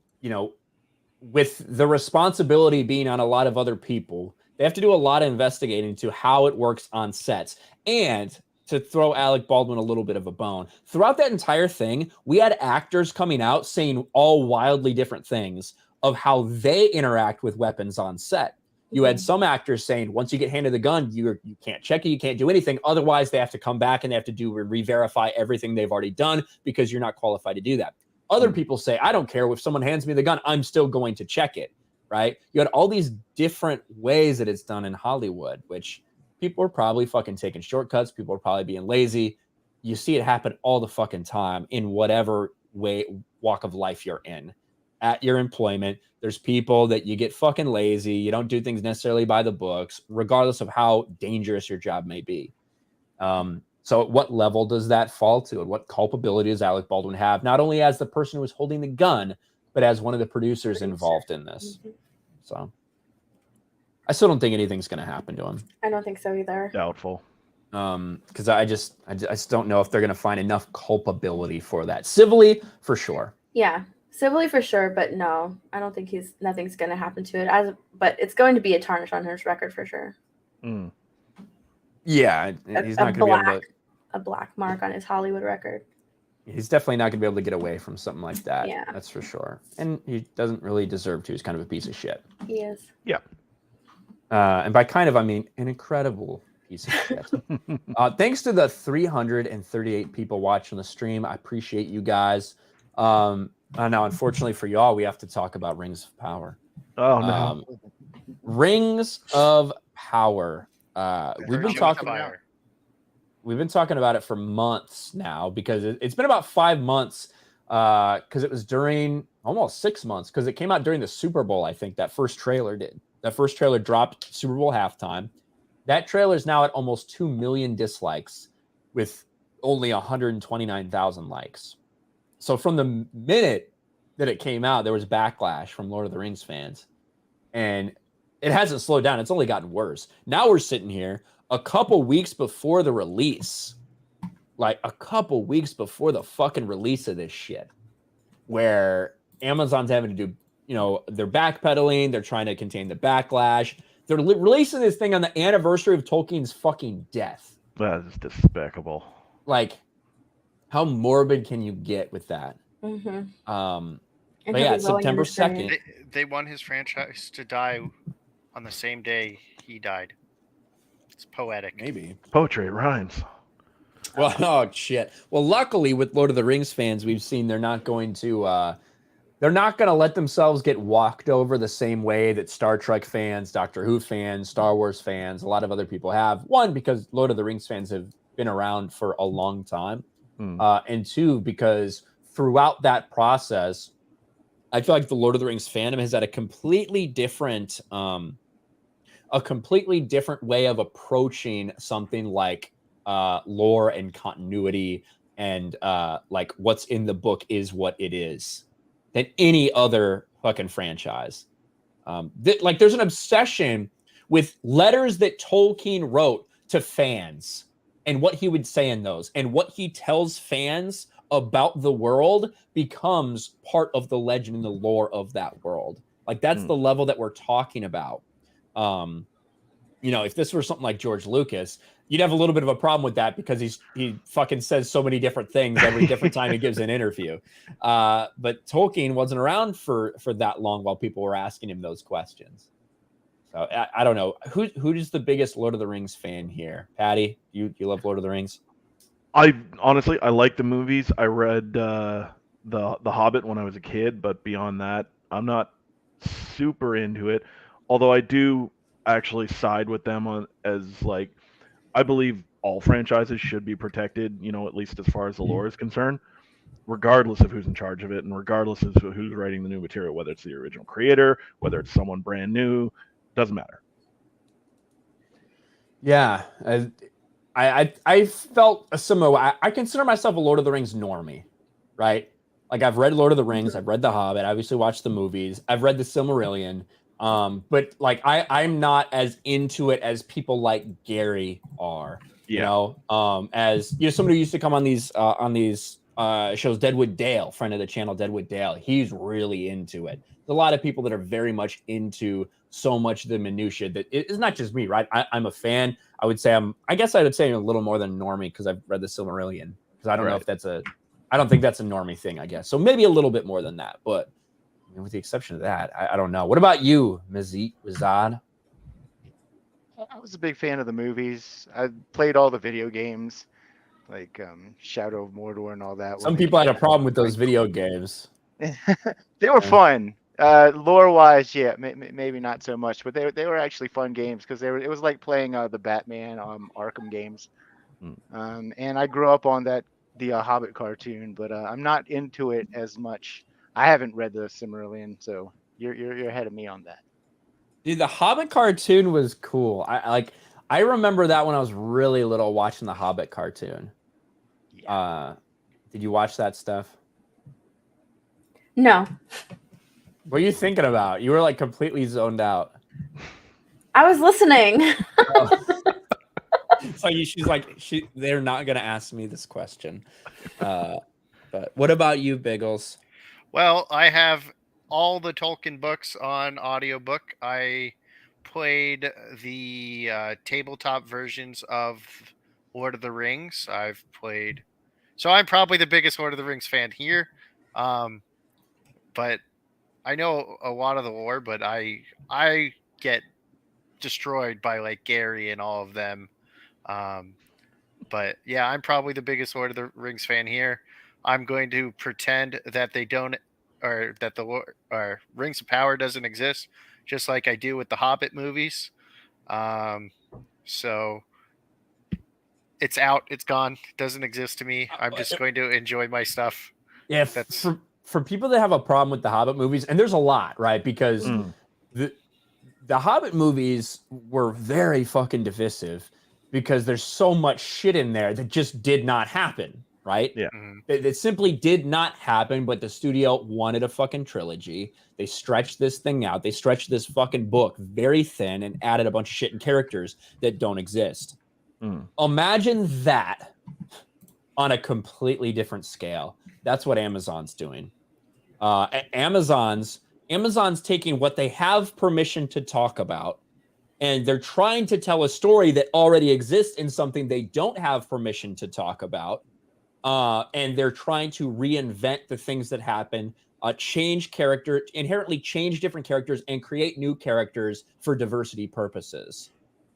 with the responsibility being on a lot of other people, they have to do a lot of investigating into how it works on sets. And to throw Alec Baldwin a little bit of a bone, throughout that entire thing, we had actors coming out saying all wildly different things of how they interact with weapons on set. You had some actors saying, once you get handed the gun, you can't check it, you can't do anything. Otherwise, they have to come back and they have to re-verify everything they've already done because you're not qualified to do that. Other people say, I don't care if someone hands me the gun, I'm still going to check it, right? You had all these different ways that it's done in Hollywood, which people are probably fucking taking shortcuts. People are probably being lazy. You see it happen all the fucking time in whatever walk of life you're in. At your employment, there's people that you get fucking lazy. You don't do things necessarily by the books, regardless of how dangerous your job may be. So at what level does that fall to? And what culpability does Alec Baldwin have, not only as the person who was holding the gun, but as one of the producers involved in this? So I still don't think anything's going to happen to him. I don't think so either. Doubtful. Because I just don't know if they're going to find enough culpability for that. Civilly, for sure. Yeah, civilly for sure, but no, I don't think nothing's going to happen to it. But it's going to be a tarnish on his record for sure. Mm. Yeah, he's not going to be able to. A black mark on his Hollywood record. He's definitely not going to be able to get away from something like that. Yeah. That's for sure. And he doesn't really deserve to. He's kind of a piece of shit. He is. Yeah. And by kind of, I mean an incredible piece of shit. Thanks to the 338 people watching the stream. I appreciate you guys. Now, unfortunately for y'all, we have to talk about Rings of Power. Oh, no. Rings of Power. We've been talking about it for months now, because it's been about 5 months, because it was during almost 6 months, because it came out during the Super Bowl. I think that first trailer dropped Super Bowl halftime. That trailer is now at almost 2 million dislikes with only 129,000 likes. So from the minute that it came out, there was backlash from Lord of the Rings fans, and it hasn't slowed down. It's only gotten worse. Now we're sitting here a couple weeks before the release, like a couple weeks before the fucking release of this shit, where Amazon's having to do, they're backpedaling. They're trying to contain the backlash. They're releasing this thing on the anniversary of Tolkien's fucking death. That is despicable. Like, how morbid can you get with that? Mm-hmm. But yeah, September 2nd. They want his franchise to die on the same day he died. It's poetic. Maybe. Poetry, it rhymes. Well, oh shit. Well, luckily with Lord of the Rings fans, we've seen they're not going to let themselves get walked over the same way that Star Trek fans, Doctor Who fans, Star Wars fans, a lot of other people have. One, because Lord of the Rings fans have been around for a long time. And two, because throughout that process, I feel like the Lord of the Rings fandom has had a completely different way of approaching something like lore and continuity and like what's in the book is what it is than any other fucking franchise. There's an obsession with letters that Tolkien wrote to fans and what he would say in those, and what he tells fans about the world becomes part of the legend and the lore of that world. Like, that's the level that we're talking about. If this were something like George Lucas, you'd have a little bit of a problem with that, because he fucking says so many different things every different time he gives an interview. But Tolkien wasn't around for that long while people were asking him those questions. So I don't know. Who's the biggest Lord of the Rings fan here? Patty, you love Lord of the Rings? I like the movies. I read the Hobbit when I was a kid, but beyond that, I'm not super into it. Although I do actually side with them I believe all franchises should be protected, at least as far as the lore is concerned, regardless of who's in charge of it and regardless of who's writing the new material, whether it's the original creator, whether it's someone brand new, doesn't matter. Yeah. I felt a similar. I consider myself a Lord of the Rings normie, right? Like, I've read Lord of the Rings, I've read The Hobbit, I obviously watched the movies, I've read the Silmarillion, but like I'm not as into it as people like Gary are. As somebody who used to come on these shows, Deadwood Dale, friend of the channel, Deadwood Dale, he's really into it. There's a lot of people that are very much into so much of the minutia that it's not just me, right? I'm a fan. I would say I guess I would say a little more than normie, because I've read the Silmarillion, because I don't know if I don't think that's a normie thing, I guess. So maybe a little bit more than that, but with the exception of that, I don't know. What about you, Mazad? I was a big fan of the movies. I played all the video games, like Shadow of Mordor and all that. Some people had a problem with those video games. They were fun. Lore-wise, yeah, maybe not so much, but they were actually fun games, because it was like playing the Batman Arkham games. And I grew up on the Hobbit cartoon, but I'm not into it as much. I haven't read the Silmarillion, so you're ahead of me on that. Dude, the Hobbit cartoon was cool. I remember that when I was really little watching the Hobbit cartoon. Yeah. Did you watch that stuff? No, What are you thinking about? You were like completely zoned out. I was listening. So she's like, they're not gonna ask me this question. But what about you, Biggles? Well, I have all the Tolkien books on audiobook. I played the tabletop versions of Lord of the Rings. I've played, so I'm probably the biggest Lord of the Rings fan here. But I know a lot of the lore, but I get destroyed by like Gary and all of them. But yeah, I'm probably the biggest Lord of the Rings fan here. I'm going to pretend that they don't, or that the Rings of Power doesn't exist, just like I do with the Hobbit movies. So it's out, it's gone, it doesn't exist to me. I'm just going to enjoy my stuff. Yeah, That's for people that have a problem with the Hobbit movies, and there's a lot, right? Because the Hobbit movies were very fucking divisive because there's so much shit in there that just did not happen, right? Yeah. It simply did not happen, but the studio wanted a fucking trilogy. They stretched this thing out. They stretched this fucking book very thin and added a bunch of shit and characters that don't exist. Imagine that on a completely different scale. That's what Amazon's doing. Amazon's taking what they have permission to talk about, and they're trying to tell a story that already exists in something they don't have permission to talk about. And they're trying to reinvent the things that happen, inherently change different characters and create new characters for diversity purposes.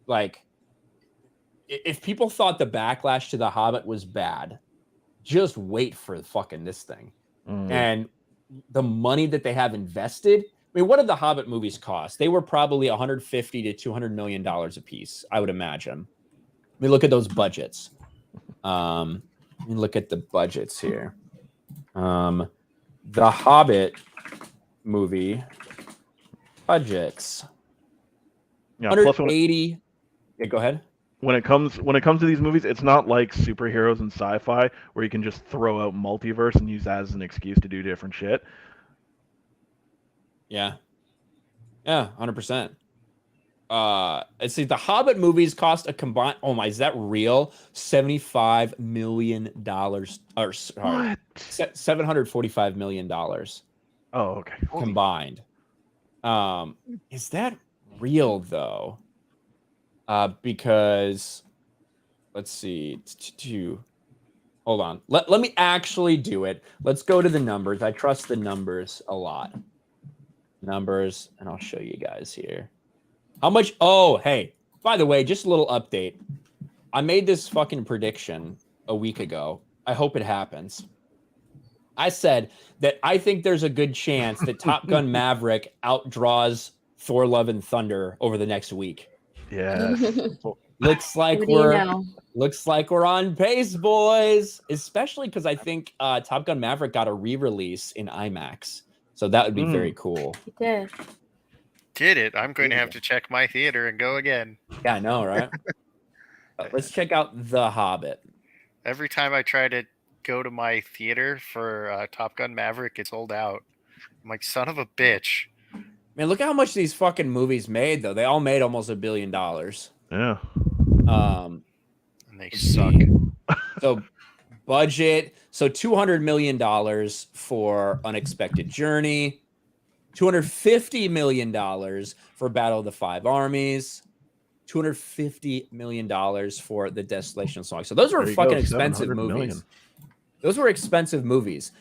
Like, if people thought the backlash to The Hobbit was bad, just wait for fucking this thing. And the money that they have invested. I mean, what did the Hobbit movies cost? They were probably $150 to $200 million a piece, I would imagine. Let me look at those budgets. Let me look at the budgets here. The Hobbit movie budgets. Yeah, 180. Yeah, go ahead. When it comes to these movies, it's not like superheroes and sci-fi where you can just throw out multiverse and use that as an excuse to do different shit. Yeah. Yeah, 100%. Let's see, the Hobbit movies cost a combined, oh my, is that real? $75 million, or sorry, What? $745 million Oh, okay. combined. Is that real though? Because let's see, hold on. Let me actually do it. Let's go to the numbers. I trust the numbers a lot. Numbers, and I'll show you guys here. How much? Oh, hey, by the way, just a little update. I made this fucking prediction a week ago. I hope it happens. I said that I think there's a good chance that Top Gun Maverick outdraws Thor: Love and Thunder over the next week. Yes. Looks like What do you know? looks like we're on pace, boys. Especially because I think Top Gun Maverick got a re-release in IMAX, so that would be very cool. He did. did it. I'm going to have to check my theater and go again. Yeah, I know, right? Let's check out The Hobbit. Every time I try to go to my theater for Top Gun Maverick, it's sold out. I'm like, son of a bitch. Man, look at how much these fucking movies made, though. They all made almost $1 billion. Yeah. And they suck. So budget, so $200 million for Unexpected Journey, $250 million for Battle of the Five Armies, $250 million for The Desolation Song. So those were There you fucking go, expensive 700 movies. million. Those were expensive movies.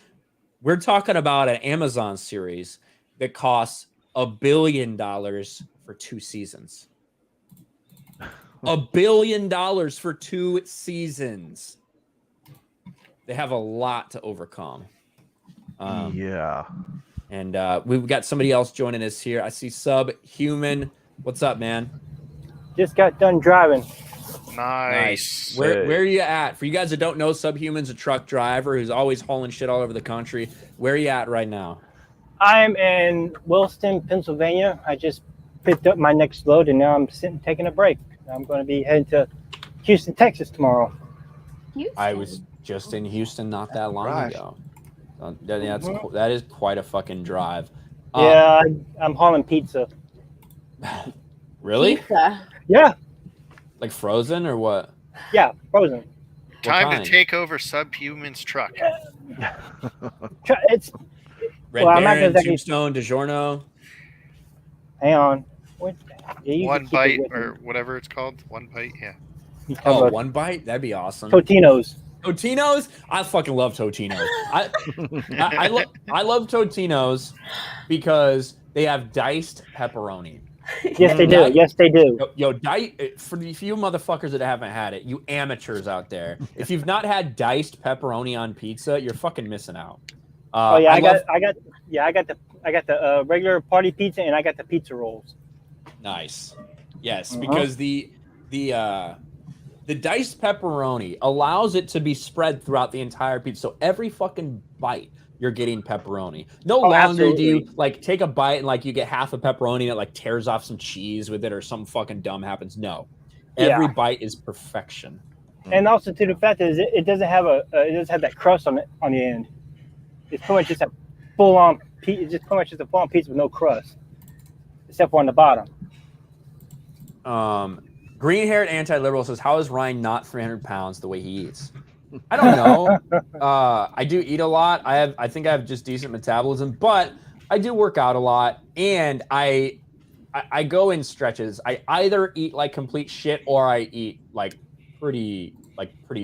We're talking about an Amazon series that costs $1 billion for 2 seasons. $1 billion for 2 seasons. They have a lot to overcome. Yeah. And we've got somebody else joining us here. I see Subhuman. What's up, man? Just got done driving. Nice. Where are you at? For you guys that don't know, Subhuman's a truck driver who's always hauling shit all over the country. Where are you at right now? I'm in Williston, Pennsylvania. I just picked up my next load and now I'm sitting taking a break. I'm going to be heading to Houston, Texas tomorrow. Houston. I was just in Houston not that long Right. ago. That is quite a fucking drive. Yeah, I'm hauling pizza. Really? Pizza. Yeah, Like frozen or what? yeah, frozen. Time kind? to take over Subhuman's truck. It's Red Well, I'm not Baron, exactly- Tombstone, DiGiorno. hang on. What? Yeah, you One can keep bite it with or me. whatever it's called. One bite, yeah. You talking Oh, about one bite? That'd be awesome. Totino's. Totino's? I fucking love Totino's. I love Totino's because they have diced pepperoni. Yes, they do. Yes, they do. For the few motherfuckers that haven't had it, you amateurs out there, if you've not had diced pepperoni on pizza, you're fucking missing out. Oh yeah, I got the regular party pizza and I got the pizza rolls. Nice. Yes, Uh-huh. because the diced pepperoni allows it to be spread throughout the entire pizza. So every fucking bite, you're getting pepperoni. No longer do you absolutely. like take a bite and like you get half a pepperoni and it like tears off some cheese with it or something fucking dumb happens. No, every Yeah. bite is perfection. And also to the fact is it doesn't have that crust on the end. It's pretty much just a full on pizza. It's just pretty much just a full on pizza with no crust, except for on the bottom. Green-haired anti-liberal says, "How is Ryan not 300 pounds the way he eats?" I don't know. I do eat a lot. I think I have just decent metabolism, but I do work out a lot, and I go in stretches. I either eat like complete shit or I eat like pretty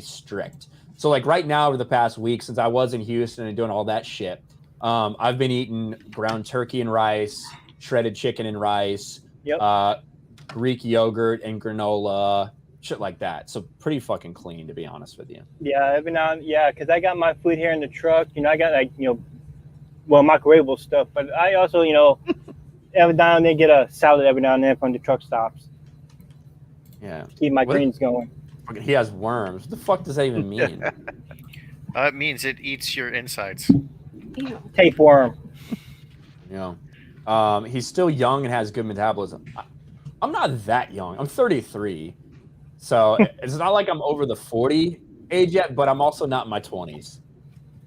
strict. So like right now over the past week since I was in Houston and doing all that shit, I've been eating ground turkey and rice, shredded chicken and rice, Yep. Greek yogurt and granola, shit like that. So pretty fucking clean, to be honest with you. Yeah, every now and because I got my food here in the truck. I got microwavable stuff, but I also every now and then get a salad every now and then from the truck stops. Yeah. Keep my What- greens going. Fucking, he has worms. What the fuck does that even mean? It means it eats your insides. Ew. Tapeworm. He's still young and has good metabolism. I'm not that young. I'm 33. So it's not like I'm over the 40 age yet, but I'm also not in my 20s.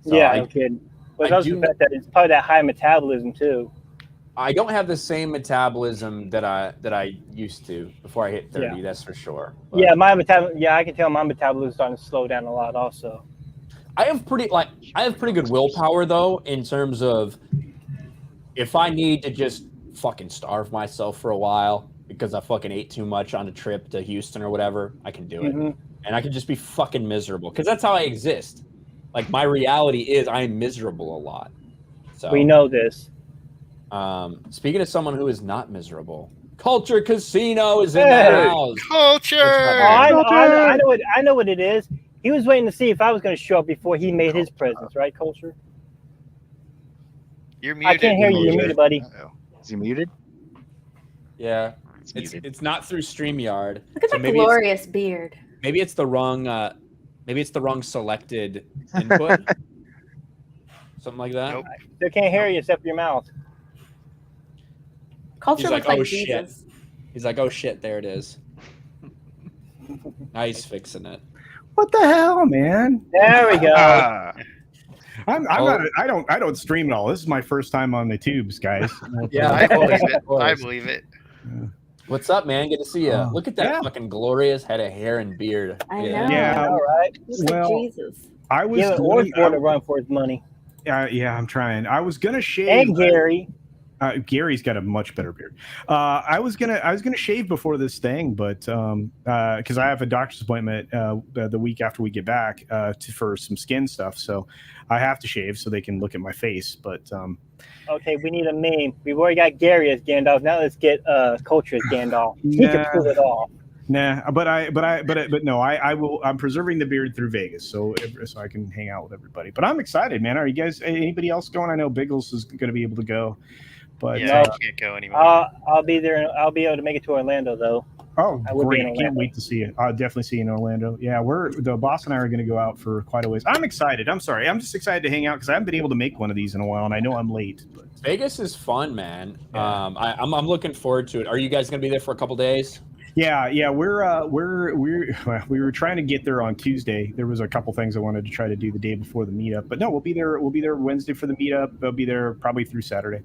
So Yeah, no kidding. But I also do- the fact that it's probably that high metabolism too. I don't have the same metabolism that I used to before I hit 30. Yeah. That's for sure. But Yeah, my metabolism. Yeah, I can tell my metabolism is starting to slow down a lot. Also. I have pretty good willpower though, in terms of if I need to just fucking starve myself for a while because I fucking ate too much on a trip to Houston or whatever, I can do it. Mhm. And I can just be fucking miserable because that's how I exist. Like my reality is I am miserable a lot. So We know this. speaking of someone who is not miserable, Culture Casino is in Hey. the house. Culture. I know what it is. He was waiting to see if I was going to show up before he made his presence, right, Culture? You're muted. I can't hear you. You're muted, buddy. Uh-oh. Is he muted? Yeah, It's it's muted. it's not through StreamYard. Look at So that maybe it's- glorious beard. Maybe it's the wrong selected input. Something like that. Nope. Still can't hear you except your mouth. Culture He's looks like, like "Oh, shit." Jesus. He's like, "Oh shit, there it is." Now he's fixing it. What the hell, man? There we go. Ah, I'm not. I don't stream at all. This is my first time on the tubes, guys. Yeah, I of course, believe it. of course. I believe it. What's up, man? Good to see you. Oh, Look at that yeah. fucking glorious head of hair and beard. I know. Yeah. All right. Looks Well, like Jesus. I was. Give it going- Orford to run for his money. yeah, I'm trying. I was gonna shave. And Gary. Gary's got a much better beard. I was gonna shave before this thing, but because I have a doctor's appointment the week after we get back for some skin stuff, so I have to shave so they can look at my face. But Okay, we need a meme. We've already got Gary as Gandalf. Now let's get Culture as Gandalf. He can Nah. pull it off. nah, but no, I will. I'm preserving the beard through Vegas, so I can hang out with everybody. But I'm excited, man. Are you guys? Anybody else going? I know Biggles is going to be able to go, but Yeah, No. I can't go anymore. I'll be there. I'll be able to make it to Orlando though. oh, I will be in great! Can't Orlando. wait to see it. I'll definitely see you in Orlando. Yeah, the boss and I are going to go out for quite a ways. I'm excited. I'm sorry. I'm just excited to hang out because I haven't been able to make one of these in a while, and I know I'm late. But Vegas is fun, man. Yeah. I'm looking forward to it. Are you guys gonna be there for a couple days? Yeah. We were trying to get there on Tuesday. There was a couple things I wanted to try to do the day before the meetup, but no, we'll be there. We'll be there Wednesday for the meetup. They'll be there probably through Saturday.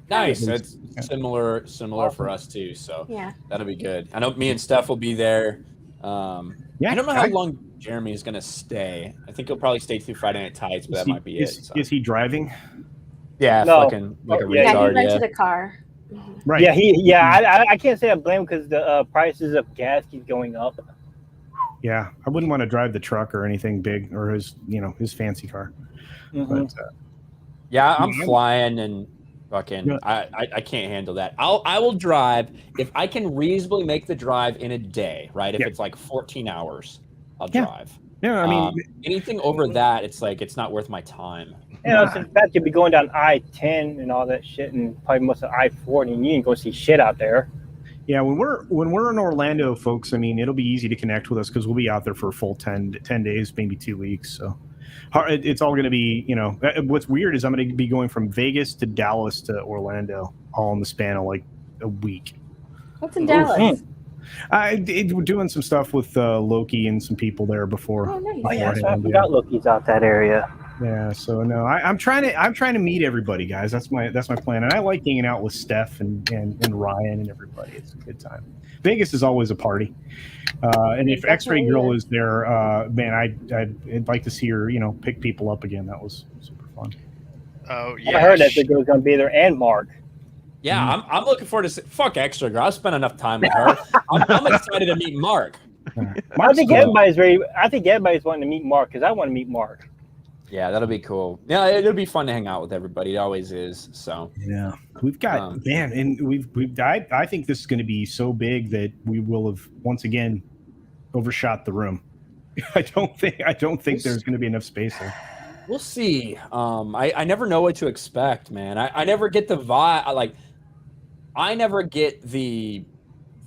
Nice. Yeah. It's similar for us too. So Yeah. that'll be good. I know me and Steph will be there. Yeah, I don't know how long Jeremy is gonna stay. I think he'll probably stay through Friday Night Tights, but that might be it. So. Is he driving? Yeah, No. fucking like a Yeah, he retard. rented Yeah. a car. Mhm. Right. Yeah, I can't say I blame because the prices of gas keep going up. Yeah, I wouldn't want to drive the truck or anything big or his fancy car. Mhm. But Yeah, I'm Yeah. flying and fucking. Yeah. I can't handle that. I will drive if I can reasonably make the drive in a day. Right, if Yeah. it's like 14 hours, I'll Yeah. drive. yeah, I mean, Anything over that, it's like it's not worth my time. You know, so in fact, you'll be going down I-10 and all that shit, and probably most of I-40, and you ain't gonna see shit out there. yeah, when we're in Orlando, folks, I mean, it'll be easy to connect with us because we'll be out there for a full 10 days, maybe 2 weeks. So it's all going to be, what's weird is I'm going to be going from Vegas to Dallas to Orlando all in the span of like a week. What's in Dallas? We're doing some stuff with Loki and some people there before. Oh, nice. Oh yeah, so I beforehand, forgot Loki's out that area. Yeah, so no, I'm trying to meet everybody, guys. That's my plan, and I like hanging out with Steph and Ryan and everybody. It's a good time. Vegas is always a party, and if X-Ray Girl is there, man, I'd like to see her, pick people up again. That was super fun. Oh yeah. I heard that the girl's gonna be there, and Mark. Yeah, I'm looking forward to fuck Extra Girl. I've spent enough time with her. I'm excited to meet Mark. I think everybody's wanting to meet Mark because I want to meet Mark. Yeah, that'll be cool. Yeah, it'll be fun to hang out with everybody. It always is. So Yeah, we've got man, and we've I think this is going to be so big that we will have once again overshot the room. I don't think there's going to be enough space there. we'll see. I never know what to expect, man. I never get the vibe. I never get the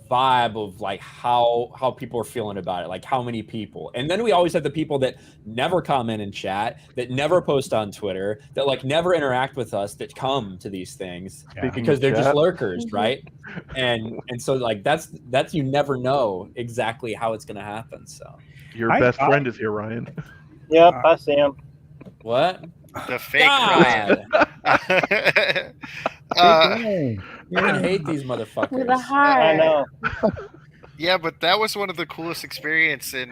vibe of like how people are feeling about it, like how many people. And then we always have the people that never comment in chat, that never post on Twitter, that like never interact with us, that come to these things because they're just lurkers, right? And so like that's you never know exactly how it's gonna happen. So Your best friend is here, Ryan. Yep, I see him. what? The fake Ryan. I hate these motherfuckers. With a heart. I know. Yeah, but that was one of the coolest experience in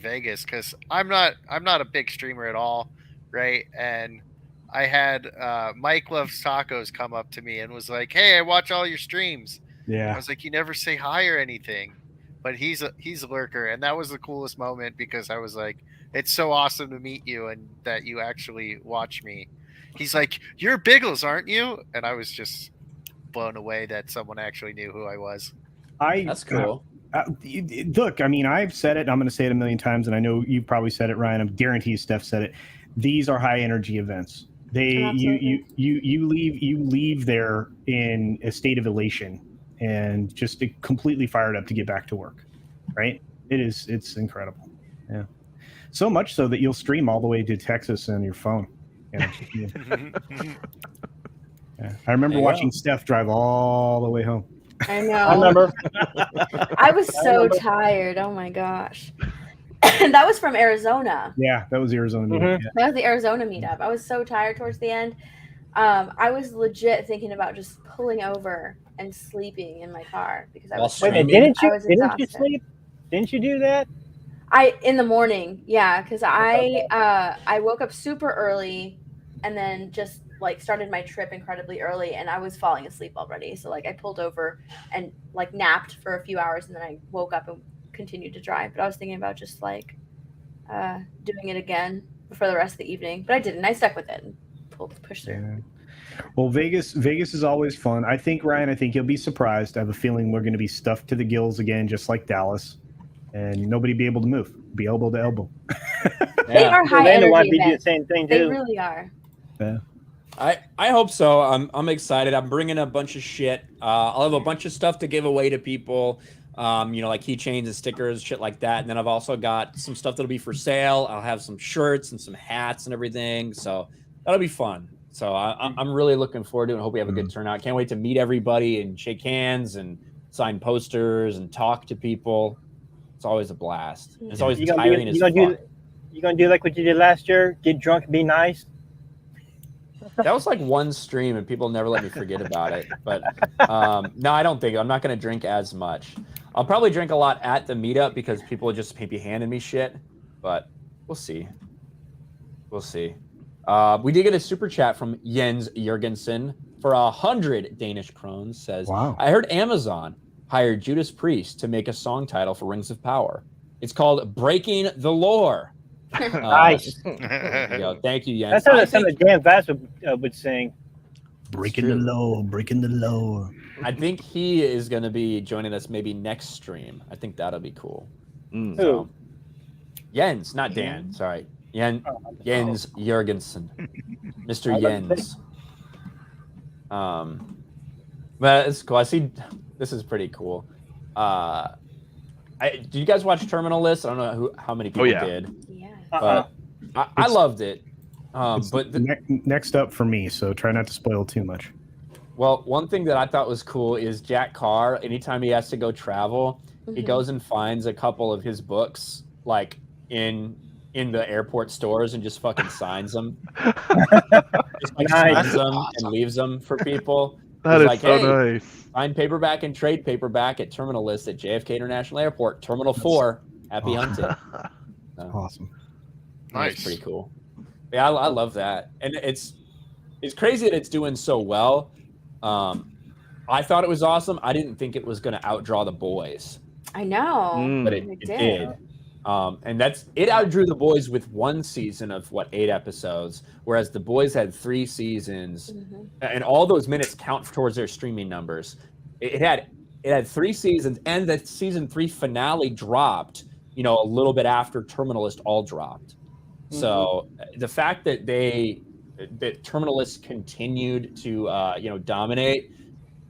Vegas because I'm not a big streamer at all, right? And I had Mike Loves Tacos come up to me and was like, "Hey, I watch all your streams." I Yeah, was like, "You never say hi or anything," but he's a lurker, and that was the coolest moment because I was like, "It's so awesome to meet you and that you actually watch me." He's like, "You're Biggles, aren't you?" And I was just blown away that someone actually knew who I was. That's cool. Look, I mean, I've said it. I'm going to say it a million times, and I know you've probably said it, Ryan. I'm guaranteed Steph said it. These are high energy events. You leave there in a state of elation and just completely fired up to get back to work. Right? It's incredible. Yeah. So much so that you'll stream all the way to Texas on your phone. Yeah. I remember watching Steph drive all the way home. I know. I remember. I was so tired. Oh my gosh. That was from Arizona. Yeah, that was Arizona. Mhm. Yeah. That was the Arizona meetup. I was so tired towards the end. I was legit thinking about just pulling over and sleeping in my car because I was Wait a minute, Streaming? didn't you I was you exhausted. sleep? Didn't you do that? In the morning, yeah, because I woke up super early and then just like started my trip incredibly early and I was falling asleep already. So like I pulled over and like napped for a few hours and then I woke up and continued to drive. But I was thinking about just like doing it again for the rest of the evening. But I didn't. I stuck with it and pushed through. Yeah. Well, Vegas is always fun. I think, Ryan, you'll be surprised. I have a feeling we're going to be stuffed to the gills again, just like Dallas, and nobody be able to move. Be elbow to elbow. They are high Orlando want energy to do the events. same thing They too. really are. Yeah. I hope so. I'm excited. I'm bringing a bunch of shit. I'll have a bunch of stuff to give away to people. Like keychains and stickers, shit like that. And then I've also got some stuff that'll be for sale. I'll have some shirts and some hats and everything. So that'll be fun. So I'm really looking forward to it. I hope we have a good turnout. Can't wait to meet everybody and shake hands and sign posters and talk to people. It's always a blast. And it's always You gonna tiring do, as you gonna fuck. do you gonna do like what you did last year? Get drunk, be nice. That was like one stream, and people never let me forget about it. But no, I don't think I'm not going to drink as much. I'll probably drink a lot at the meetup because people will just be handing me shit. But we'll see. We'll see. We did get a super chat from Jens Jurgensen for 100 Danish krones. Says, Wow. I heard Amazon hired Judas Priest to make a song title for Rings of Power. It's called Breaking the Lore. Nice. There you go. Thank you, Jens. That's how Dan Vass would sing. Breaking the law, breaking the law. I think he is going to be joining us maybe next stream. I think that'll be cool. Mm. So, Jens, not Dan. Sorry, Jens Jurgensen, Mr. Jens. But it's cool. I see. This is pretty cool. Do you guys watch Terminal List? I don't know how many people did. Yeah. But I loved it. But Next up for me, so try not to spoil too much. Well, one thing that I thought was cool is Jack Carr. Anytime he has to go travel, he goes and finds a couple of his books, like in the airport stores, and just fucking signs them. Just like signs them and leaves them for people. That He's is like, so hey, nice. Find paperback and trade paperback at Terminal List at JFK International Airport, Terminal 4. Happy hunting. Awesome. Nice. That's pretty cool. Yeah, I love that, and it's crazy that it's doing so well. I thought it was awesome. I didn't think it was going to outdraw The Boys, I know. but it did. And it outdrew The Boys with one season of 8 episodes, whereas The Boys had 3 seasons, and all those minutes count towards their streaming numbers. It had 3 seasons, and the season 3 finale dropped, a little bit after Terminal List all dropped. So the fact that Terminal List continued to dominate,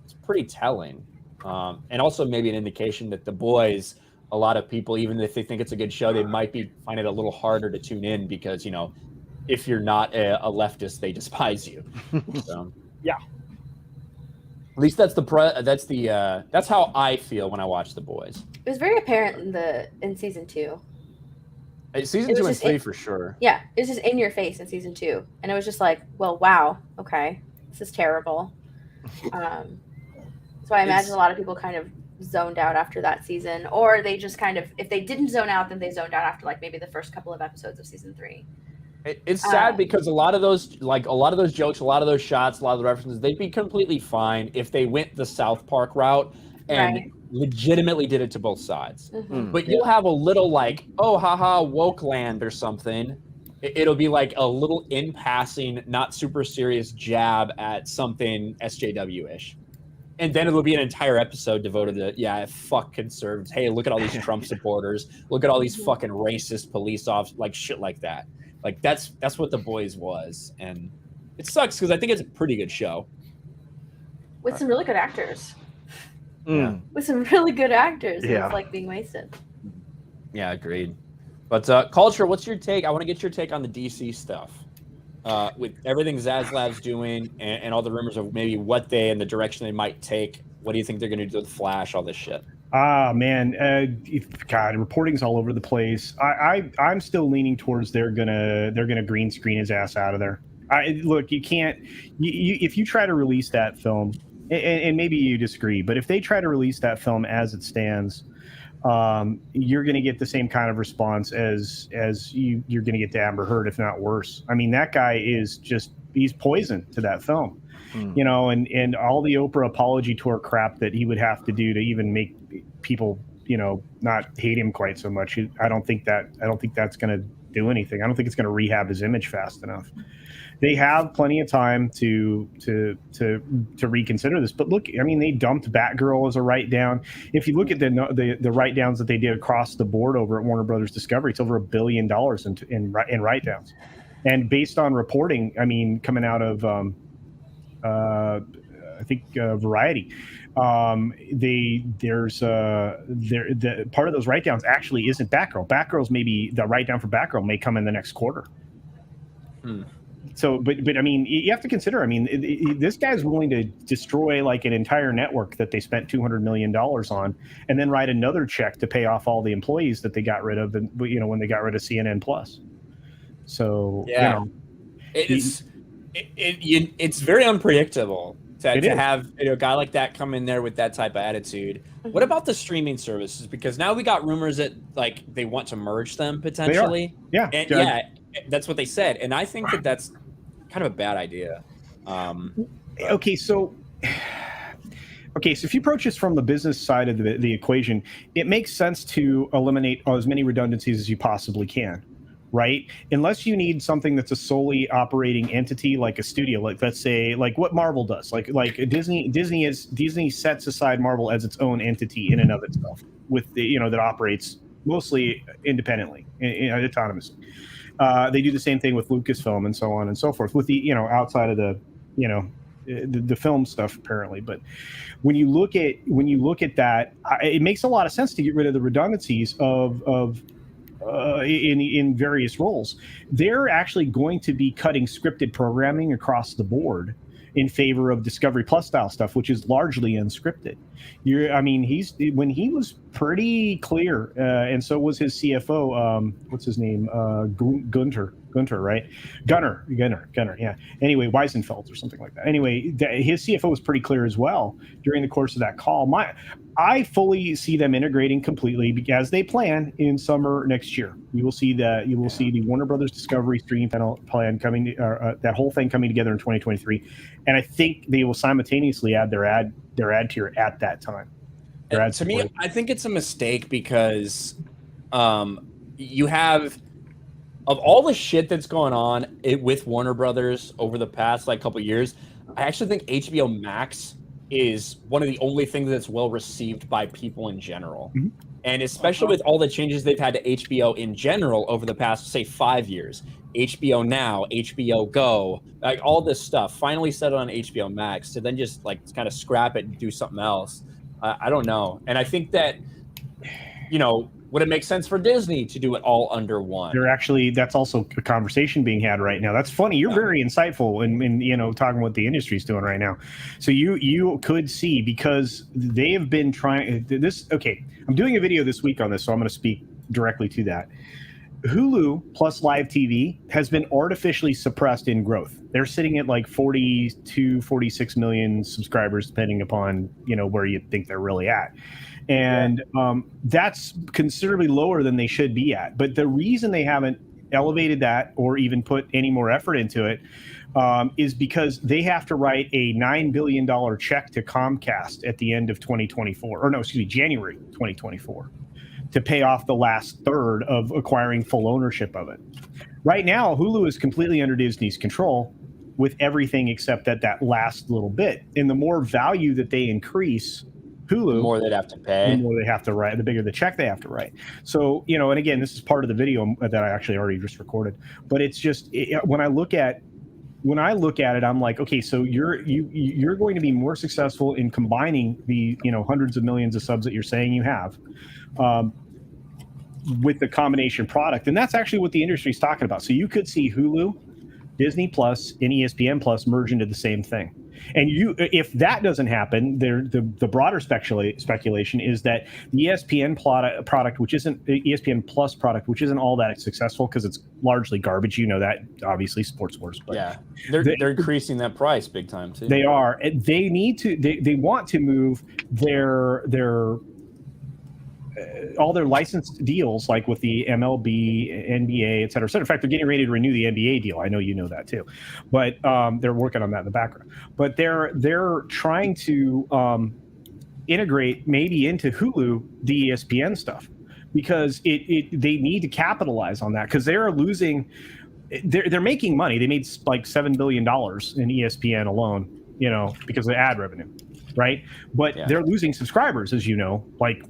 it's pretty telling, and also maybe an indication that The Boys, a lot of people, even if they think it's a good show, they might find it a little harder to tune in because if you're not a leftist, they despise you. So, yeah. At least that's how I feel when I watch The Boys. It was very apparent in season 2. Season 2 and 3 for sure. Yeah, it was just in your face in season 2, and it was just like, well, wow, okay, this is terrible. So I imagine a lot of people kind of zoned out after that season, or they just kind of, if they didn't zone out, then they zoned out after maybe the first couple of episodes of season 3. It's sad because a lot of those jokes, a lot of those shots, a lot of the references, they'd be completely fine if they went the South Park route and legitimately did it to both sides. But you'll have a little oh, haha, woke land or something. It'll be like a little in passing, not super serious jab at something SJW-ish. And then it'll be an entire episode devoted to, fuck conservatives. Hey, look at all these Trump supporters. Look at all these fucking racist police officers, shit like that. That's what The Boys was. And it sucks because I think it's a pretty good show. With some really good actors. Yeah. With some really good actors. Yeah. It's being wasted. Yeah, agreed. But Culture, what's your take? I want to get your take on the DC stuff. With everything Zaslab's doing and all the rumors of maybe what they and the direction they might take. What do you think they're going to do with Flash, all this shit? Man, God, reporting's all over the place. I'm still leaning towards they're gonna green screen his ass out of there. Look, you can't. If you try to release that film, and maybe you disagree, but if they try to release that film as it stands, you're going to get the same kind of response as you're going to get to Amber Heard, if not worse. I mean, that guy is he's poison to that film, and all the Oprah apology tour crap that he would have to do to even make people, not hate him quite so much. I don't think that's going to do anything. I don't think it's going to rehab his image fast enough. They have plenty of time to reconsider this. But look, I mean, they dumped Batgirl as a write down. If you look at the write downs that they did across the board over at Warner Brothers Discovery, it's over $1 billion in write downs. And based on reporting, I mean, coming out of I think Variety, the part of those write downs actually isn't Batgirl. Batgirl's maybe the write down for Batgirl may come in the next quarter. But I mean, you have to consider. I mean, this guy's willing to destroy like an entire network that they spent $200 million on, and then write another check to pay off all the employees that they got rid of, and when they got rid of CNN Plus. So it's very unpredictable to have a guy like that come in there with that type of attitude. What about the streaming services? Because now we got rumors that like they want to merge them potentially. That's what they said, and I think that that's kind of a bad idea. So if you approach this from the business side of the equation, it makes sense to eliminate as many redundancies as you possibly can, right? Unless you need something that's a solely operating entity, like a studio, like let's say, like what Marvel does, like Disney sets aside Marvel as its own entity in and of itself, with the that operates mostly independently, autonomously. They do the same thing with Lucasfilm and so on and so forth, with the outside of the film stuff apparently. But when you look at that, it makes a lot of sense to get rid of the redundancies of in various roles. They're actually going to be cutting scripted programming across the board in favor of Discovery Plus style stuff, which is largely unscripted. When he was pretty clear, and so was his CFO. What's his name? Gunter, right? Gunner. Yeah. Anyway, Weisenfeld or something like that. Anyway, his CFO was pretty clear as well during the course of that call. I fully see them integrating completely as they plan in summer next year. You will see the Warner Brothers Discovery Stream plan coming, that whole thing coming together in 2023, and I think they will simultaneously add their ad tier at that time. To me, I think it's a mistake because you have, of all the shit that's going on with Warner Brothers over the past couple of years, I actually think HBO Max is one of the only things that's well received by people in general. Mm-hmm. And especially with all the changes they've had to HBO in general over the past, say, 5 years. HBO Now, HBO Go, all this stuff finally settled on HBO Max to then just kind of scrap it and do something else. I don't know. And I think that, would it make sense for Disney to do it all under one? That's also a conversation being had right now. That's funny. You're very insightful in talking what the industry's doing right now. So you could see, because they have been trying this. Okay, I'm doing a video this week on this, so I'm going to speak directly to that. Hulu plus live TV has been artificially suppressed in growth. They're sitting at 42, 46 million subscribers, depending upon where you think they're really at. And that's considerably lower than they should be at. But the reason they haven't elevated that or even put any more effort into it is because they have to write a $9 billion check to Comcast at the end of 2024, January 2024, to pay off the last third of acquiring full ownership of it. Right now, Hulu is completely under Disney's control with everything except that last little bit. And the more value that they increase Hulu, the more they'd have to pay, the more they have to write, the bigger the check they have to write. So, and again, this is part of the video that I actually already just recorded, but it's just, when I look at it, I'm like, okay, so you're going to be more successful in combining the, hundreds of millions of subs that you're saying you have, with the combination product. And that's actually what the industry is talking about. So you could see Hulu, Disney Plus, and ESPN Plus merge into the same thing. And if that doesn't happen, the broader speculation is that the ESPN product, which isn't ESPN Plus product, which isn't all that successful because it's largely garbage. That, obviously, Sports Wars. But yeah, they're increasing that price big time too. They are. They need to. They want to move their all their licensed deals, like with the MLB, NBA, et cetera, et cetera. In fact, they're getting ready to renew the NBA deal. I know you know that too, but they're working on that in the background. But they're trying to integrate maybe into Hulu the ESPN stuff, because they need to capitalize on that, because they're losing. They're making money. They made $7 billion in ESPN alone, because of ad revenue, right? But they're losing subscribers, as you know, like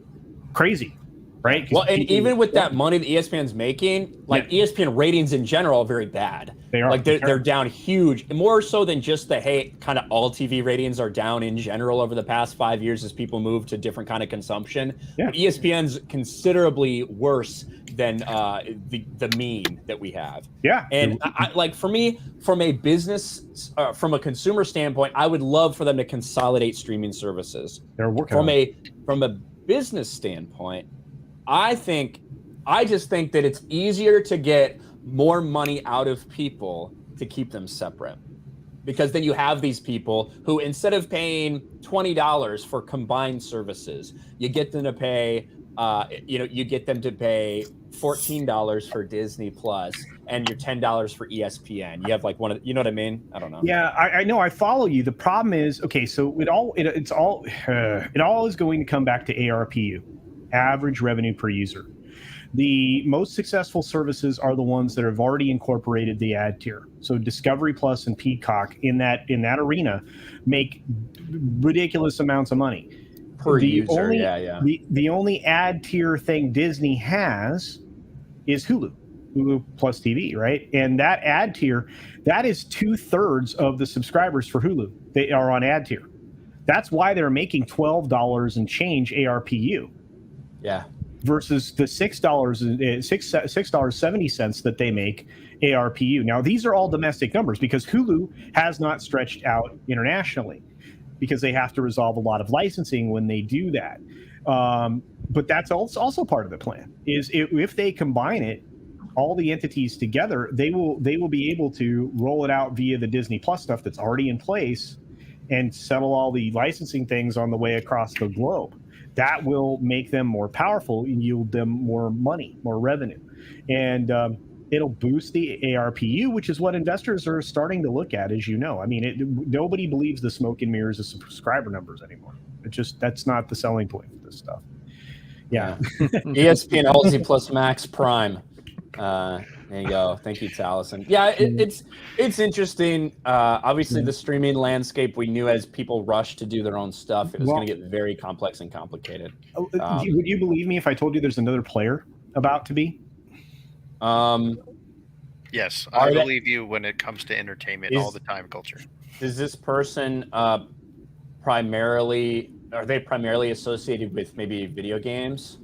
crazy. right? 'Cause Well, and people- even with that money that ESPN's making, like ESPN ratings in general are very bad. They are. Like they're down huge, more so than just the kind of all TV ratings are down in general over the past 5 years as people move to different kind of consumption. Yeah. But ESPN's considerably worse than the mean that we have. Yeah. And I like, for me, from a business, from a consumer standpoint, I would love for them to consolidate streaming services. They're working From a business standpoint, I just think that it's easier to get more money out of people to keep them separate, because then you have these people who, instead of paying $20 for combined services, you get them to pay $14 for Disney Plus and your $10 for ESPN. You have like you know what I mean? I don't know. Yeah, I know. I follow you. The problem is, okay, so it all is going to come back to ARPU, average revenue per user. The most successful services are the ones that have already incorporated the ad tier. So Discovery Plus and Peacock in that arena make ridiculous amounts of money Per user. The only ad tier thing Disney has is Hulu Plus TV, right? And that ad tier, that is 2/3 of the subscribers for Hulu. They are on ad tier. That's why they're making $12 and change ARPU. Yeah. Versus the $6.70 that they make ARPU. Now, these are all domestic numbers because Hulu has not stretched out internationally because they have to resolve a lot of licensing when they do that. But that's also part of the plan. Is if they combine it, all the entities together, they will be able to roll it out via the Disney Plus stuff that's already in place and settle all the licensing things on the way across the globe. That will make them more powerful and yield them more money, more revenue. And it'll boost the ARPU, which is what investors are starting to look at, as you know. I mean, nobody believes the smoke and mirrors of subscriber numbers anymore. That's not the selling point for this stuff. Yeah. ESPN LZ Plus Max Prime. There you go. Thank you, Taliesin. Yeah, it's interesting. Obviously, the streaming landscape, we knew as people rushed to do their own stuff, it was going to get very complex and complicated. Would you believe me if I told you there's another player about to be? Yes, I believe you when it comes to entertainment all the time culture. Is this person primarily associated with maybe video games?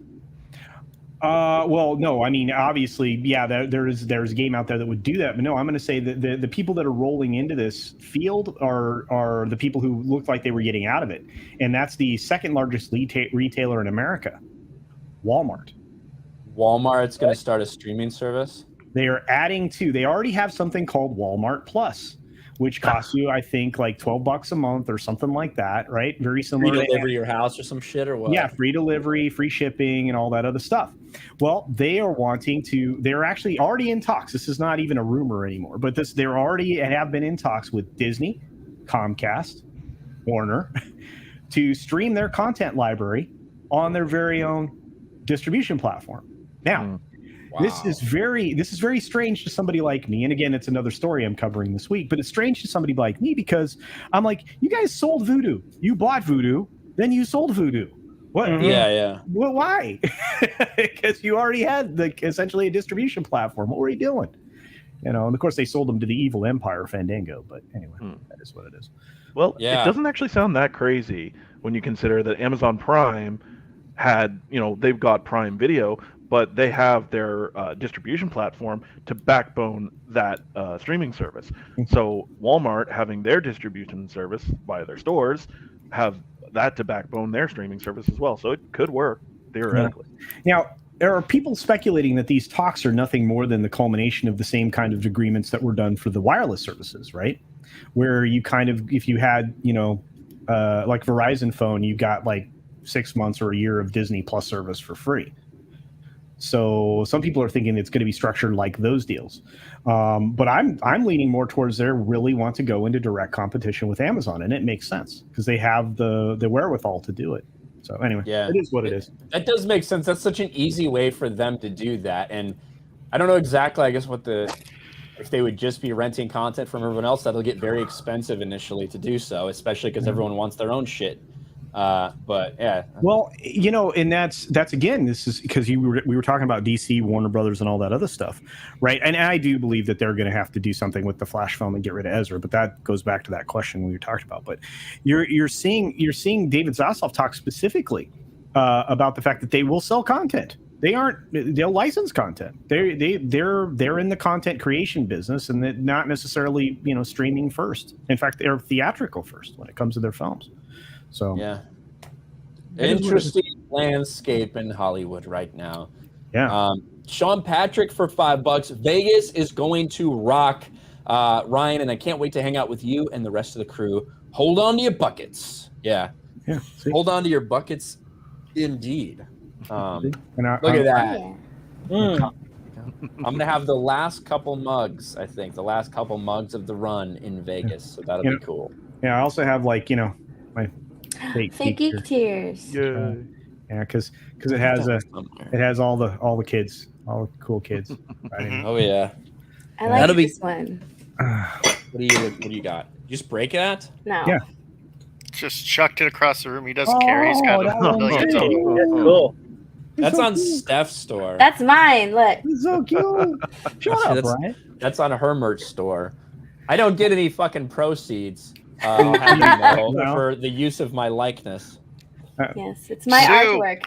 Well, no. I mean, obviously, yeah. There's a game out there that would do that, but no. I'm going to say that the people that are rolling into this field are the people who looked like they were getting out of it, and that's the second largest retailer in America, Walmart. Walmart's going to start a streaming service. They are adding to. They already have something called Walmart Plus, which costs you, I think, like $12 a month or something like that, right? Very similar. Free delivery to your house or some shit, or what? Yeah, free delivery, free shipping, and all that other stuff. Well, they are wanting to. They're actually already in talks. This is not even a rumor anymore, but they're already have been in talks with Disney, Comcast, Warner, to stream their content library on their very own distribution platform. Now. Wow. This is very strange to somebody like me. And again, it's another story I'm covering this week, but it's strange to somebody like me because I'm like, you guys sold Vudu. You bought Vudu, then you sold Vudu. What? Mm-hmm. Yeah. Well, why? Because you already had essentially a distribution platform. What were you doing? And of course they sold them to the evil empire Fandango, but anyway, that is what it is. Well, It doesn't actually sound that crazy when you consider that Amazon Prime had, they've got Prime Video, but they have their distribution platform to backbone that streaming service. So Walmart, having their distribution service via their stores, have that to backbone their streaming service as well. So it could work, theoretically. Yeah. Now, there are people speculating that these talks are nothing more than the culmination of the same kind of agreements that were done for the wireless services, right? Where you kind of, if you had, like Verizon phone, you got like 6 months or a year of Disney Plus service for free. So some people are thinking it's going to be structured like those deals, but I'm leaning more towards they really want to go into direct competition with Amazon, and it makes sense because they have the wherewithal to do it. So anyway, it is what it is. That does make sense. That's such an easy way for them to do that, and I don't know exactly. I guess if they would just be renting content from everyone else, that'll get very expensive initially to do so, especially because everyone wants their own shit. But yeah. Well, you know, and that's again, this is because we were talking about DC, Warner Brothers, and all that other stuff, right? And I do believe that they're going to have to do something with the Flash film and get rid of Ezra, but that goes back to that question we were talking about. But you're seeing David Zaslav talk specifically about the fact that they will sell content. They'll license content. They're in the content creation business, and not necessarily, you know, streaming first. In fact, they're theatrical first when it comes to their films. So yeah, interesting landscape in Hollywood right now. Yeah. Sean Patrick for $5. Vegas is going to rock, Ryan, and I can't wait to hang out with you and the rest of the crew. Hold on to your buckets. Yeah. See? Hold on to your buckets, indeed. And Look at that. Yeah. I'm gonna have the last couple mugs. I think the last couple mugs of the run in Vegas, so that'll be cool. Yeah, I also have, like, you know, my Fake geek tears. Yeah. yeah, because it has all the kids, all the cool kids. Right? Oh yeah. I like That'll be- this one. What do you got? You just break it? No. Yeah. Just chucked it across the room. He doesn't care. He's got that a one's million great. of them. That's cool. That's so on cute. Steph's store. That's mine. Look. It's so cute. Shut up, That's- Brian. That's on her merch store. I don't get any fucking proceeds. I'll have you know, No. for the use of my likeness. Yes, it's my Sue. artwork.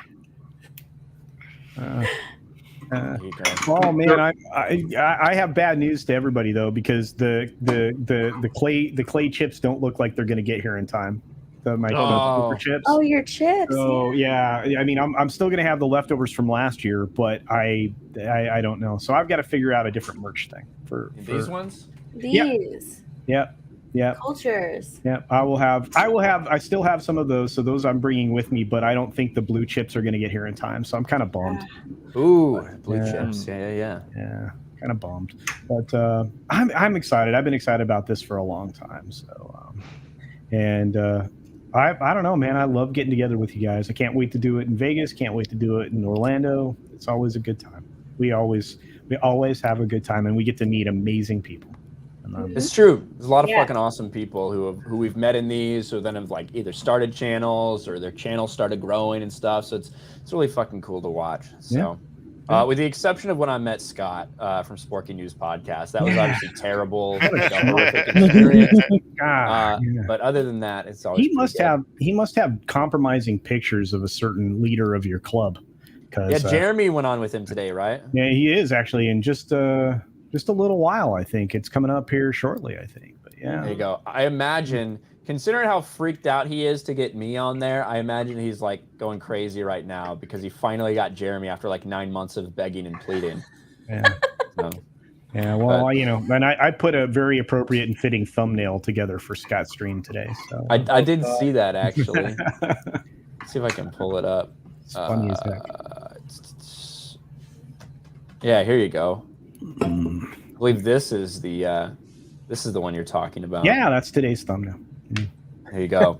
There you go. Oh man, I have bad news to everybody though, because the clay chips don't look like they're going to get here in time. The super chips. Oh, your chips. So yeah, I mean, I'm still going to have the leftovers from last year, but I don't know. So I've got to figure out a different merch thing for These ones? These. Yeah. Cultures. Yeah, I still have some of those, so those I'm bringing with me, but I don't think the blue chips are going to get here in time, so I'm kind of bummed. Ooh, blue Yeah. chips. Yeah. Yeah, kind of bummed. But I'm excited. I've been excited about this for a long time. So, I don't know, man. I love getting together with you guys. I can't wait to do it in Vegas. Can't wait to do it in Orlando. It's always a good time. We always have a good time, and we get to meet amazing people. It's true. There's a lot of Yeah. fucking awesome people who we've met in these, who then have like either started channels or their channels started growing and stuff. So it's really fucking cool to watch. So, with the exception of when I met Scott from Sporky News Podcast, that was obviously terrible, like a horrific experience. But other than that, it's always He must have compromising pictures of a certain leader of your club. Yeah, Jeremy went on with him today, right? Yeah, he is actually in just a little while. I think it's coming up here shortly. I think, but yeah. There you go. I imagine, considering how freaked out he is to get me on there, I imagine he's like going crazy right now because he finally got Jeremy after like 9 months of begging and pleading. Yeah. So, Yeah. Well, and I put a very appropriate and fitting thumbnail together for Scott's stream today. So I did see that actually. Let's see if I can pull it up. It's funny as heck. Yeah, here you go. I believe this is the one you're talking about. Yeah, that's today's thumbnail. There you go.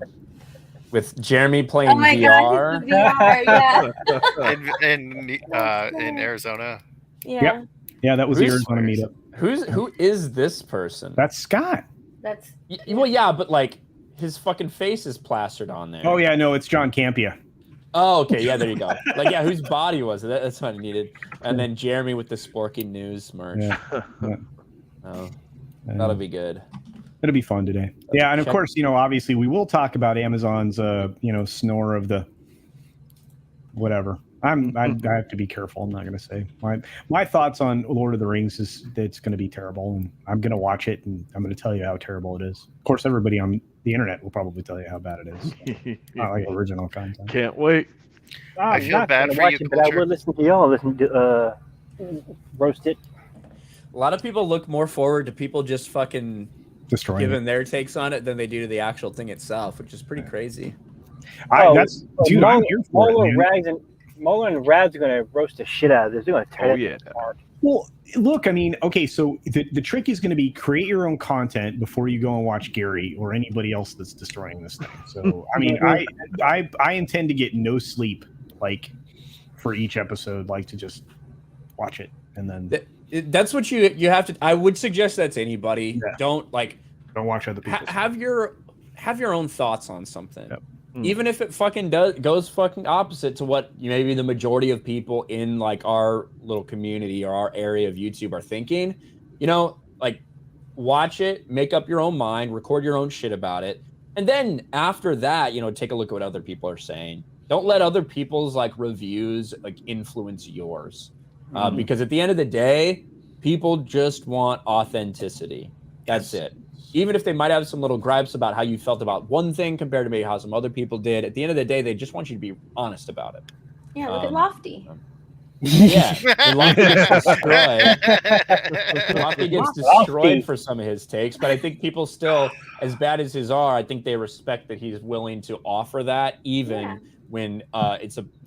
With Jeremy playing Oh my VR. God, it's the VR, in Arizona. yeah. Yep. Yeah, that was the Who's- Arizona meetup. Who is this person? That's Scott. That's Well, yeah, but like his fucking face is plastered on there. Oh yeah, no, it's John Campia. Oh, okay. Yeah, there you go. Like, yeah, whose body was it? That's what I needed. And then Jeremy with the Sporky News merch. Yeah. Oh, that'll be good. It'll be fun today. Yeah, and of Check- course, obviously we will talk about Amazon's, snore of the whatever. I have to be careful. I'm not going to say my thoughts on Lord of the Rings is that it's going to be terrible, and I'm going to watch it and I'm going to tell you how terrible it is. Of course, everybody on the internet will probably tell you how bad it is. Not like original content. Can't wait. I I'm feel not bad gonna for watch you, it, but I Culture. would listen to y'all listen to roast it. A lot of people look more forward to people just fucking Destroying giving their takes on it than they do to the actual thing itself, which is pretty crazy. Dude, I'm here for it, man. Mola and Rad's are gonna roast the shit out of this. They're gonna tear Oh, it yeah. apart. Well, look, I mean, okay, so the trick is going to be create your own content before you go and watch Gary or anybody else that's destroying this thing. So, I mean, I intend to get no sleep, like, for each episode, like, to just watch it and then That's what you have to. I would suggest that to anybody. Yeah. Don't don't watch other people. have your own thoughts on something. Yep. even if it fucking goes fucking opposite to what maybe the majority of people in like our little community or our area of YouTube are thinking, like watch it, make up your own mind, record your own shit about it. And then after that, take a look at what other people are saying. Don't let other people's like reviews like influence yours. Because at the end of the day, people just want authenticity. That's it. Even if they might have some little gripes about how you felt about one thing compared to maybe how some other people did, at the end of the day, they just want you to be honest about it. Yeah, look at Lofty. Yeah, and Lofty gets destroyed. Lofty gets destroyed for some of his takes, but I think people still, as bad as his are, I think they respect that he's willing to offer that, even when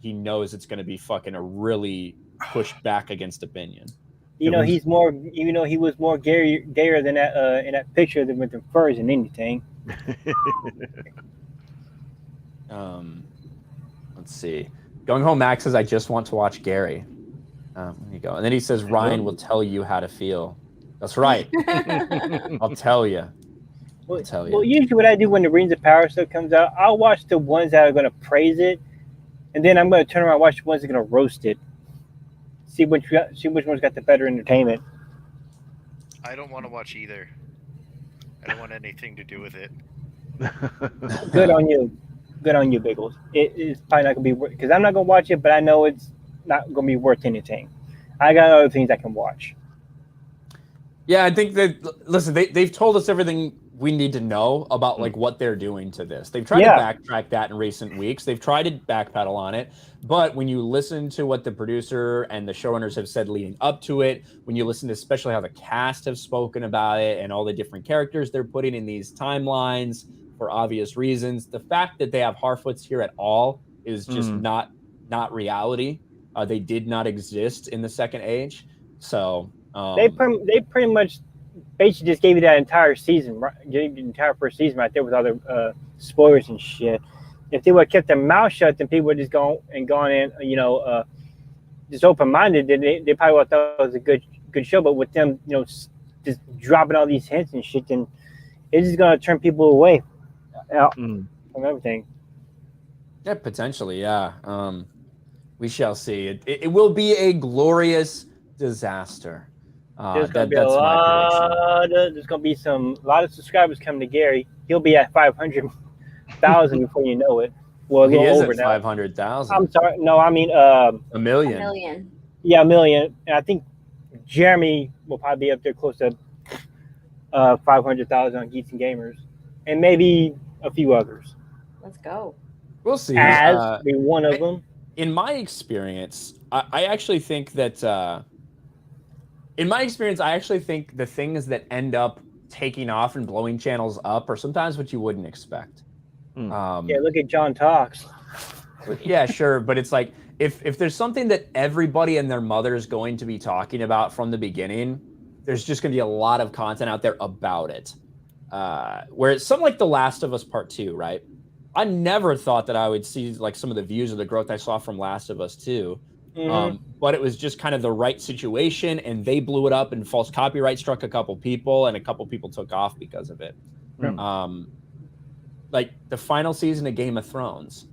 he knows it's going to be fucking a really push back against opinion. He was more gayer than that in that picture than with the furs and anything. Let's see. Going Home Max says, I just want to watch Gary. There you go. And then he says, Ryan will tell you how to feel. That's right. I'll tell you. Well, usually what I do when the Rings of Power stuff comes out, I'll watch the ones that are going to praise it, and then I'm going to turn around and watch the ones that are going to roast it. See which one's got the better entertainment. I don't want to watch either. I don't want anything to do with it. Good on you, Biggles. It's probably not gonna be worth, because I'm not gonna watch it, but I know it's not gonna be worth anything. I got other things I can watch. Yeah, I think that, listen, they've told us everything we need to know about like what they're doing to this. They've tried to backtrack that in recent weeks. They've tried to backpedal on it. But when you listen to what the producer and the showrunners have said leading up to it, when you listen to especially how the cast have spoken about it and all the different characters they're putting in these timelines for obvious reasons, the fact that they have Harfoots here at all is just not reality. They did not exist in the Second Age. So they pretty much basically just gave you that entire season, right? Gave you the entire first season right there with all the spoilers and shit. If they would have kept their mouth shut, then people would just gone in, just open-minded. Then they probably would have thought it was a good show. But with them, just dropping all these hints and shit, then it's just gonna turn people away from everything. Yeah, potentially, yeah. We shall see. It will be a glorious disaster. There's gonna be a lot of subscribers coming to Gary. He'll be at 500,000 before you know it. Well, he is over at now. 500,000. I'm sorry. No, I mean a million. A million. Yeah, a million. And I think Jeremy will probably be up there close to 500,000 on Geeks and Gamers, and maybe a few others. Let's go. We'll see. Be one of them. In my experience, I actually think that. In my experience, I actually think the things that end up taking off and blowing channels up are sometimes what you wouldn't expect. Yeah, look at John Talks. Yeah, sure, but it's like if there's something that everybody and their mother is going to be talking about from the beginning, there's just going to be a lot of content out there about it. Where it's something like The Last of Us Part 2, right? I never thought that I would see like some of the views or the growth I saw from Last of Us 2. But it was just kind of the right situation, and they blew it up, and false copyright struck a couple people, and a couple people took off because of it. Like the final season of Game of Thrones,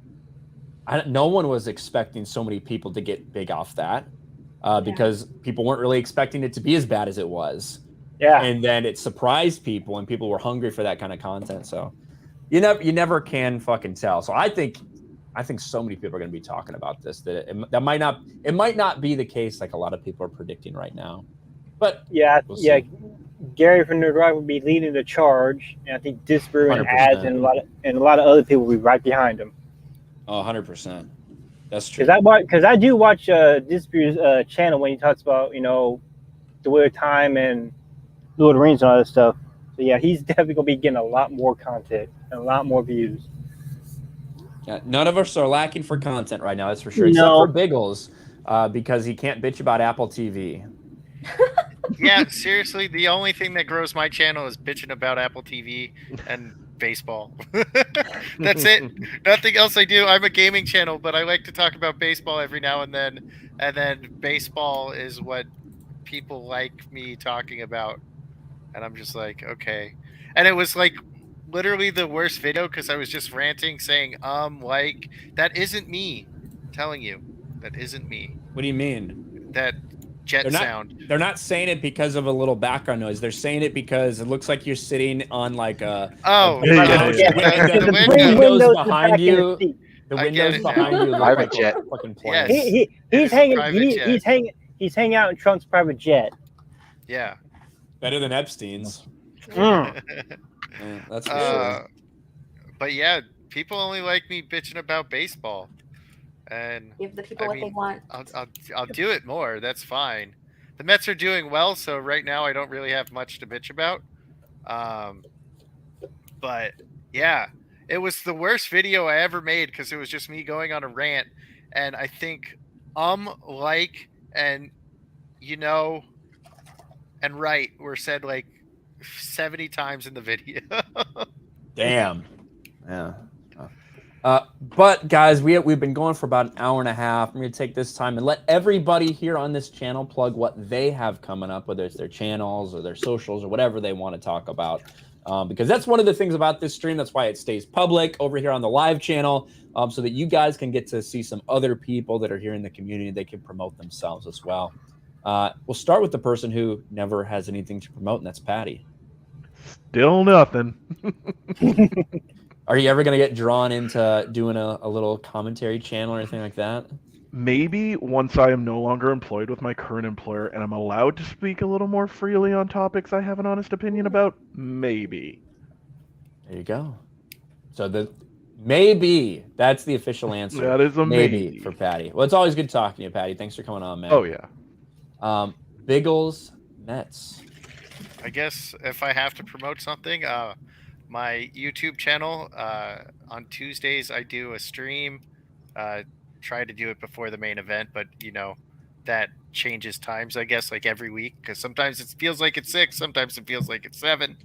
no one was expecting so many people to get big off that because people weren't really expecting it to be as bad as it was. Yeah. And then it surprised people, and people were hungry for that kind of content. So you never can fucking tell. So I think so many people are going to be talking about this that it might not be the case like a lot of people are predicting right now. But we'll see. Gary from Nerd Rock will be leading the charge, and I think Disbrew and Az and a lot of other people will be right behind him. 100%. That's true. Because I do watch Disbrew's channel when he talks about the Wheel of Time and Lord of the Rings and all that stuff. So yeah, he's definitely gonna be getting a lot more content and a lot more views. Yeah, none of us are lacking for content right now, that's for sure. Except for Biggles, because he can't bitch about Apple TV. Yeah, seriously, the only thing that grows my channel is bitching about Apple TV and baseball. That's it. Nothing else I do. I'm a gaming channel, but I like to talk about baseball every now and then baseball is what people like me talking about. And I'm just like, okay. And it was like literally the worst video because I was just ranting, saying, like, that isn't me. I'm telling you, that isn't me. What do you mean? That jet sound. They're not saying it because of a little background noise. They're saying it because it looks like you're sitting on like a the windows behind you. The I windows get it behind now. you look Private like jet. a fucking plane. Yes. He's Private hanging. jet. He's hanging out in Trump's private jet. Yeah. Better than Epstein's. Mm. Yeah, that's for sure. But yeah, people only like me bitching about baseball, and Give the people I what mean, they want. I'll do it more. That's fine. The Mets are doing well, so right now I don't really have much to bitch about. But yeah, it was the worst video I ever made because it was just me going on a rant, and I think like and and right were said like 70 times in the video. Damn. Yeah. But guys, we've been going for about an hour and a half. I'm going to take this time and let everybody here on this channel plug what they have coming up, whether it's their channels or their socials or whatever they want to talk about. Because that's one of the things about this stream. That's why it stays public over here on the live channel, so that you guys can get to see some other people that are here in the community. They can promote themselves as well. We'll start with the person who never has anything to promote, and that's Patty. Still nothing. Are you ever going to get drawn into doing a little commentary channel or anything like that? Maybe once I am no longer employed with my current employer and I'm allowed to speak a little more freely on topics I have an honest opinion about, maybe. There you go. So maybe that's the official answer. That is a maybe for Patty. Well, it's always good talking to you, Patty. Thanks for coming on, man. Oh, yeah. Biggles Mets. I guess if I have to promote something, my YouTube channel, on Tuesdays I do a stream. Try to do it before the main event, but that changes times, I guess, like every week, because sometimes it feels like it's 6, sometimes it feels like it's 7,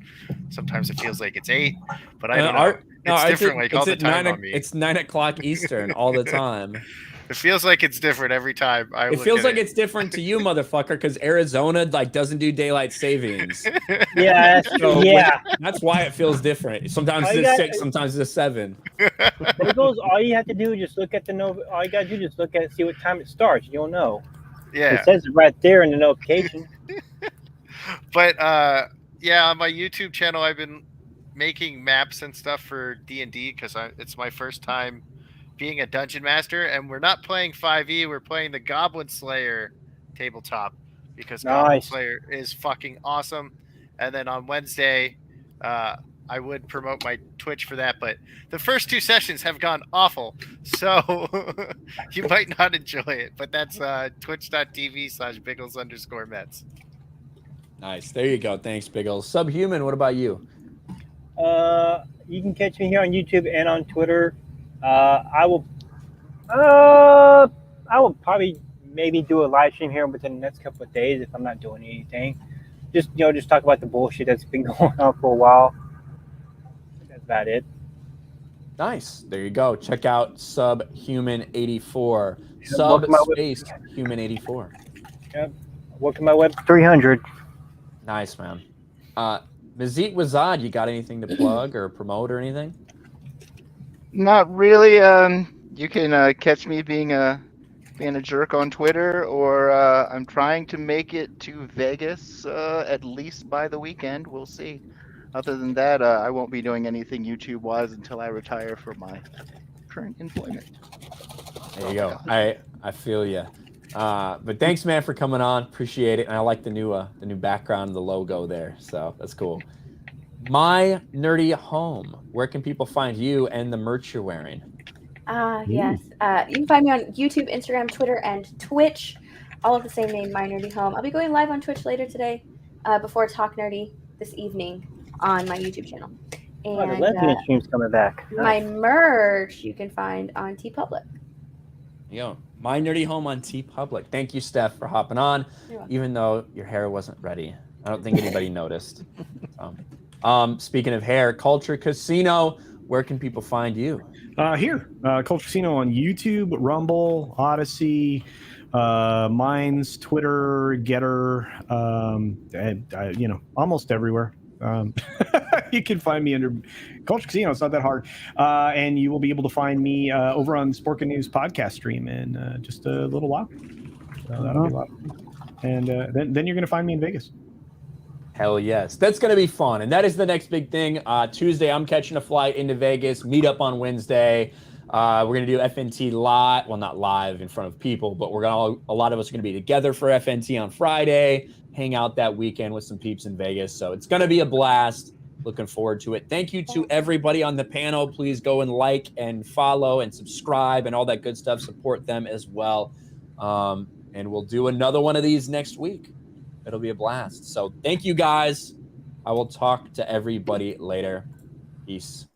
sometimes it feels like it's 8, but I don't know. It's different all the time on me. It's 9 o'clock Eastern all the time. It feels like it's different every time. It feels like it's different to you, motherfucker, because Arizona doesn't do daylight savings. Yeah, So yeah. That's why it feels different. Sometimes it's 6, sometimes it's 7. Biggles, all you have to do is just look at the all you gotta do is just look at see what time it starts. You'll know. Yeah. It says it right there in the notification. But yeah, on my YouTube channel, I've been making maps and stuff for D&D because it's my first time being a dungeon master, and we're not playing 5e. We're playing the Goblin Slayer tabletop because Goblin Slayer is fucking awesome. And then on Wednesday, I would promote my Twitch for that, but the first 2 sessions have gone awful, so you might not enjoy it. But that's twitch.tv/Biggles_Mets. Nice. There you go. Thanks, Biggles. Subhuman, what about you? You can catch me here on YouTube and on Twitter. I will probably maybe do a live stream here within the next couple of days if I'm not doing anything. Just talk about the bullshit that's been going on for a while. That's about it. Nice. There you go. Check out Subhuman84. Human84. Yep. Working my web 300. Nice, man. Mazit Wazad, you got anything to plug or promote or anything? Not really. You can catch me being a jerk on Twitter, or I'm trying to make it to Vegas at least by the weekend. We'll see. Other than that, I won't be doing anything YouTube-wise until I retire from my current employment. There you go. I feel you. But thanks, man, for coming on. Appreciate it. And I like the new background, the logo there. So that's cool. My Nerdy Home. Where can people find you and the merch you're wearing? Yes. You can find me on YouTube, Instagram, Twitter, and Twitch. All of the same name, My Nerdy Home. I'll be going live on Twitch later today before Talk Nerdy this evening on my YouTube channel. And the lesbian stream's coming back. My merch you can find on TeePublic. Yo, My Nerdy Home on TeePublic. Thank you, Steph, for hopping on, even though your hair wasn't ready. I don't think anybody noticed. Speaking of hair, Culture Casino, where can people find you? Here, Culture Casino on YouTube, Rumble, Odyssey, Minds, Twitter, Getter, almost everywhere. You can find me under Culture Casino. It's not that hard. And you will be able to find me over on Sporkin News podcast stream in just a little while. So that'll be a lot of fun. And then you're going to find me in Vegas. Hell yes. That's going to be fun. And that is the next big thing. Tuesday, I'm catching a flight into Vegas. Meet up on Wednesday. We're going to do FNT live. Well, not live in front of people, but a lot of us are going to be together for FNT on Friday. Hang out that weekend with some peeps in Vegas. So it's going to be a blast. Looking forward to it. Thank you to everybody on the panel. Please go and like and follow and subscribe and all that good stuff. Support them as well. And we'll do another one of these next week. It'll be a blast. So thank you guys. I will talk to everybody later. Peace.